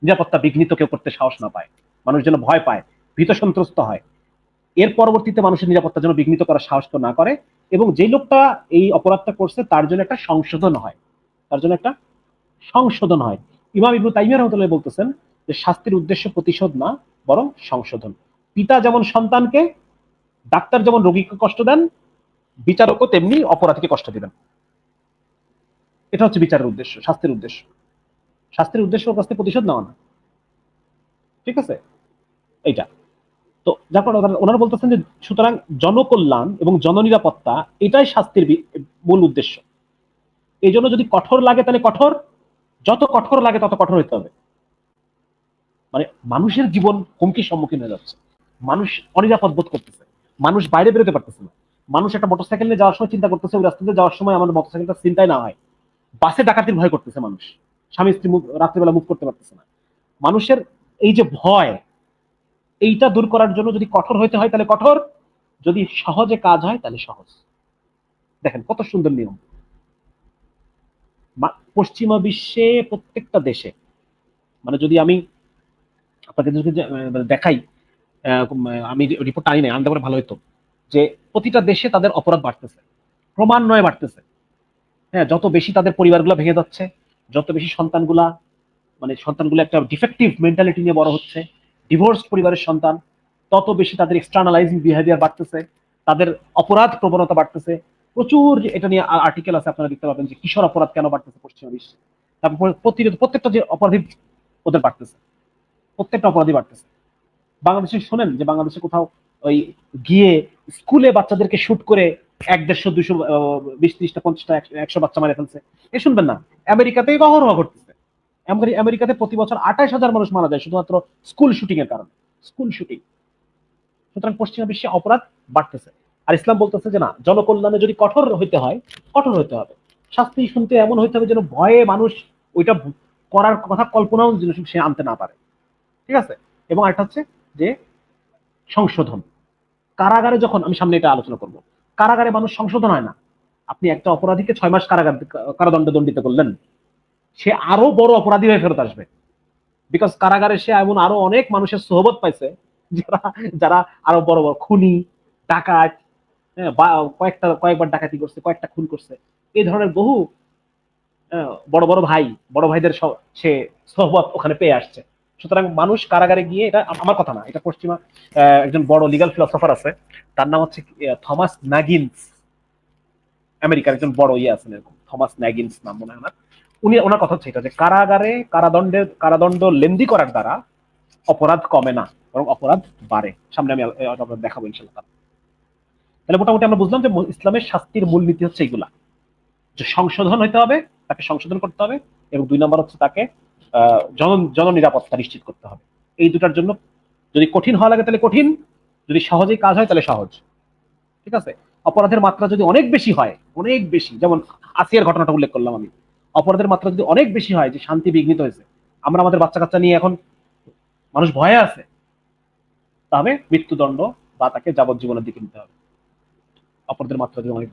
নিরাপত্তা বিঘ্নিত কেউ করতে সাহস না পায়, মানুষ যেন ভয় পায়, ভীত সন্ত্রস্ত হয়, এর পরবর্তীতে মানুষের নিরাপত্তা যেন বিঘ্নিত করার সাহস না করে, এবং যে লোকটা এই অপরাধটা করছে তার জন্য একটা সংশোধন হয়, ইমাম ইবনে তাইমিয়া রাহমাতুল্লাহ বলতেছেন যে শাস্তির উদ্দেশ্য প্রতিশোধ না, বরং সংশোধন। পিতা যেমন সন্তানকে, ডাক্তার যেমন রোগীকে কষ্ট দেন, বিচারকও তেমনি অপরাধীকে কষ্ট দিবেন। এটা হচ্ছে বিচারের উদ্দেশ্য, শাস্তির উদ্দেশ্য ওর কাছ থেকে প্রতিশোধ নেওয়া না, ঠিক আছে? এইটা তো যার কারণে ওনারা বলতেছেন যে সুতরাং জনকল্যাণ এবং জননিরাপত্তা এটাই শাস্তির মূল উদ্দেশ্য। এই জন্য যদি কঠোর লাগে তাহলে কঠোর, যত কঠোর লাগে তত কঠোর হইতে হবে। মানে মানুষের জীবন হুমকির সম্মুখীন হয়ে যাচ্ছে, মানুষ অনিরাপদ বোধ করতেছে, মানুষ বাইরে বেরোতে পারতেছে না, মানুষ একটা মোটরসাইকেল নিয়ে যাওয়ার সময় চিন্তা করতেছে ওই রাস্তাতে যাওয়ার সময় আমার মোটরসাইকেলটা চিন্তায় না হয়, বাসে ডাকাতির ভয় করতেছে মানুষ, স্বামী স্ত্রী রাত্রিবেলা মুভ করতে পারতেছে না। মানুষের এই যে ভয়, এইটা দূর করার জন্য যদি কঠোর হইতে হয় তাহলে কঠোর, যদি সহজে কাজ হয় তাহলে সহজ। দেখেন কত সুন্দর নিয়ম। পশ্চিমা বিশ্বে প্রত্যেকটা দেশে, মানে যদি আমি আপনাকে দেখাই, আমি রিপোর্ট আনি নাই, আনতে পারে ভালো হতো, যে প্রতিটা দেশে তাদের অপরাধ বাড়তেছে, ক্রমান্বয়ে বাড়তেছে। হ্যাঁ, যত বেশি তাদের পরিবারগুলো ভেঙে যাচ্ছে, যত বেশি সন্তানগুলো একটা ডিফেক্টিভ মেন্টালিটি নিয়ে বড় হচ্ছে, ডিভোর্স পরিবারের সন্তান, তত বেশি তাদের এক্সটার্নালাইজিং বিহেভিয়ার বাড়তেছে, তাদের অপরাধ প্রবণতা বাড়তেছে। প্রচুর এটা নিয়ে আর্টিকেল আছে, আপনারা দেখতে পাবেন যে কিশোর অপরাধ কেন বাড়তেছে পশ্চিমা বিশ্বে। তারপর প্রত্যেকটা যে অপরাধী ওদের বাড়তেছে, প্রত্যেকটা অপরাধী বাড়তেছে। বাংলাদেশে শোনেন যে বাংলাদেশে কোথাও ওই গিয়ে স্কুলে বাচ্চাদেরকে শুট করে 100, 150, 200, 20, 30টা, 50টা, 100 বাচ্চা মারে ফেলছে, এ শুনবেন না। আমেরিকাতে অহরহ ঘটতেছে। আমেরিকাতে প্রতি বছর 28,000 মানুষ মারা যায় শুধুমাত্র স্কুল শুটিং এর কারণে, স্কুল শুটিং। সুতরাং পশ্চিমা বিশ্বে অপরাধ বাড়তেছে। আর ইসলাম বলতেছে যে না, জনকল্যাণে যদি কঠোর হইতে হয়, কঠোর হইতে হবে। শাস্তি শুনতে এমন হইতে হবে যেন ভয়ে মানুষ ওইটা করার কথা কল্পনাও যেন সে আনতে না পারে। ঠিক আছে? এবং আরেকটা হচ্ছে যে সংশোধন। কারাগারে যখন, আমি সামনে এটা আলোচনা করব, কারাগারে মানুষ সংশোধন হয় না। আপনি একটা অপরাধীকে 6 মাস কারাদণ্ড দণ্ডিত করলেন, সে আরো বড় অপরাধী হয়ে ফেরত আসবে। বিকজ কারাগারে সে এমন আরো অনেক মানুষের সোহবত পাইছে যারা যারা আরো বড় বড় খুনি, ডাকাত, কয়েকবার ডাকাতি করছে, কয়েকটা খুন করছে, এই ধরনের বহু বড় বড় ভাইদের সে সোহবত ওখানে পেয়ে আসছে। সুতরাং মানুষ কারাগারে গিয়ে, এটা আমার কথা না, এটা পশ্চিমা একজন বড় লিগাল ফিলসফার আছে, তার নাম হচ্ছে থমাস ন্যাগিন্স, আমেরিকার একজন বড় আছেন এরকম, থমাস ন্যাগিন্স নাম মনে হয় আমার। ওনার কথা হচ্ছে এটা, যে কারাগারে কারাদণ্ড লেন্দি করার দ্বারা অপরাধ কমে না, বরং অপরাধ বাড়ে। সামনে আমি দেখাবো ইনশাল্লাহ। তাহলে মোটামুটি আমরা বুঝলাম যে ইসলামের শাস্তির মূলনীতি হচ্ছে এগুলা, যে সংশোধন হইতে হবে, তাকে সংশোধন করতে হবে, এবং 2 নম্বর হচ্ছে তাকে জন নিরাপত্তা নিশ্চিত করতে হবে। এই দুটার জন্য যদি কঠিন হওয়া লাগে তাহলে কঠিন, যদি সহজেই কাজ হয় তাহলে সহজ। ঠিক আছে? অপরাধের মাত্রা যদি অনেক বেশি হয়, অনেক বেশি, যেমন আসিয়ার ঘটনাটা উল্লেখ করলাম আমি, অপরাধের মাত্রা যদি অনেক বেশি হয় যে শান্তি বিঘ্নিত হয়েছে, আমরা আমাদের বাচ্চা কাচ্চা নিয়ে এখন মানুষ ভয়ে আছে, তবে মৃত্যুদণ্ড বা তাকে যাবজ্জীবনের দিকে নিতে হবে। অপরাধের মাত্রা যদি অনেক বেশি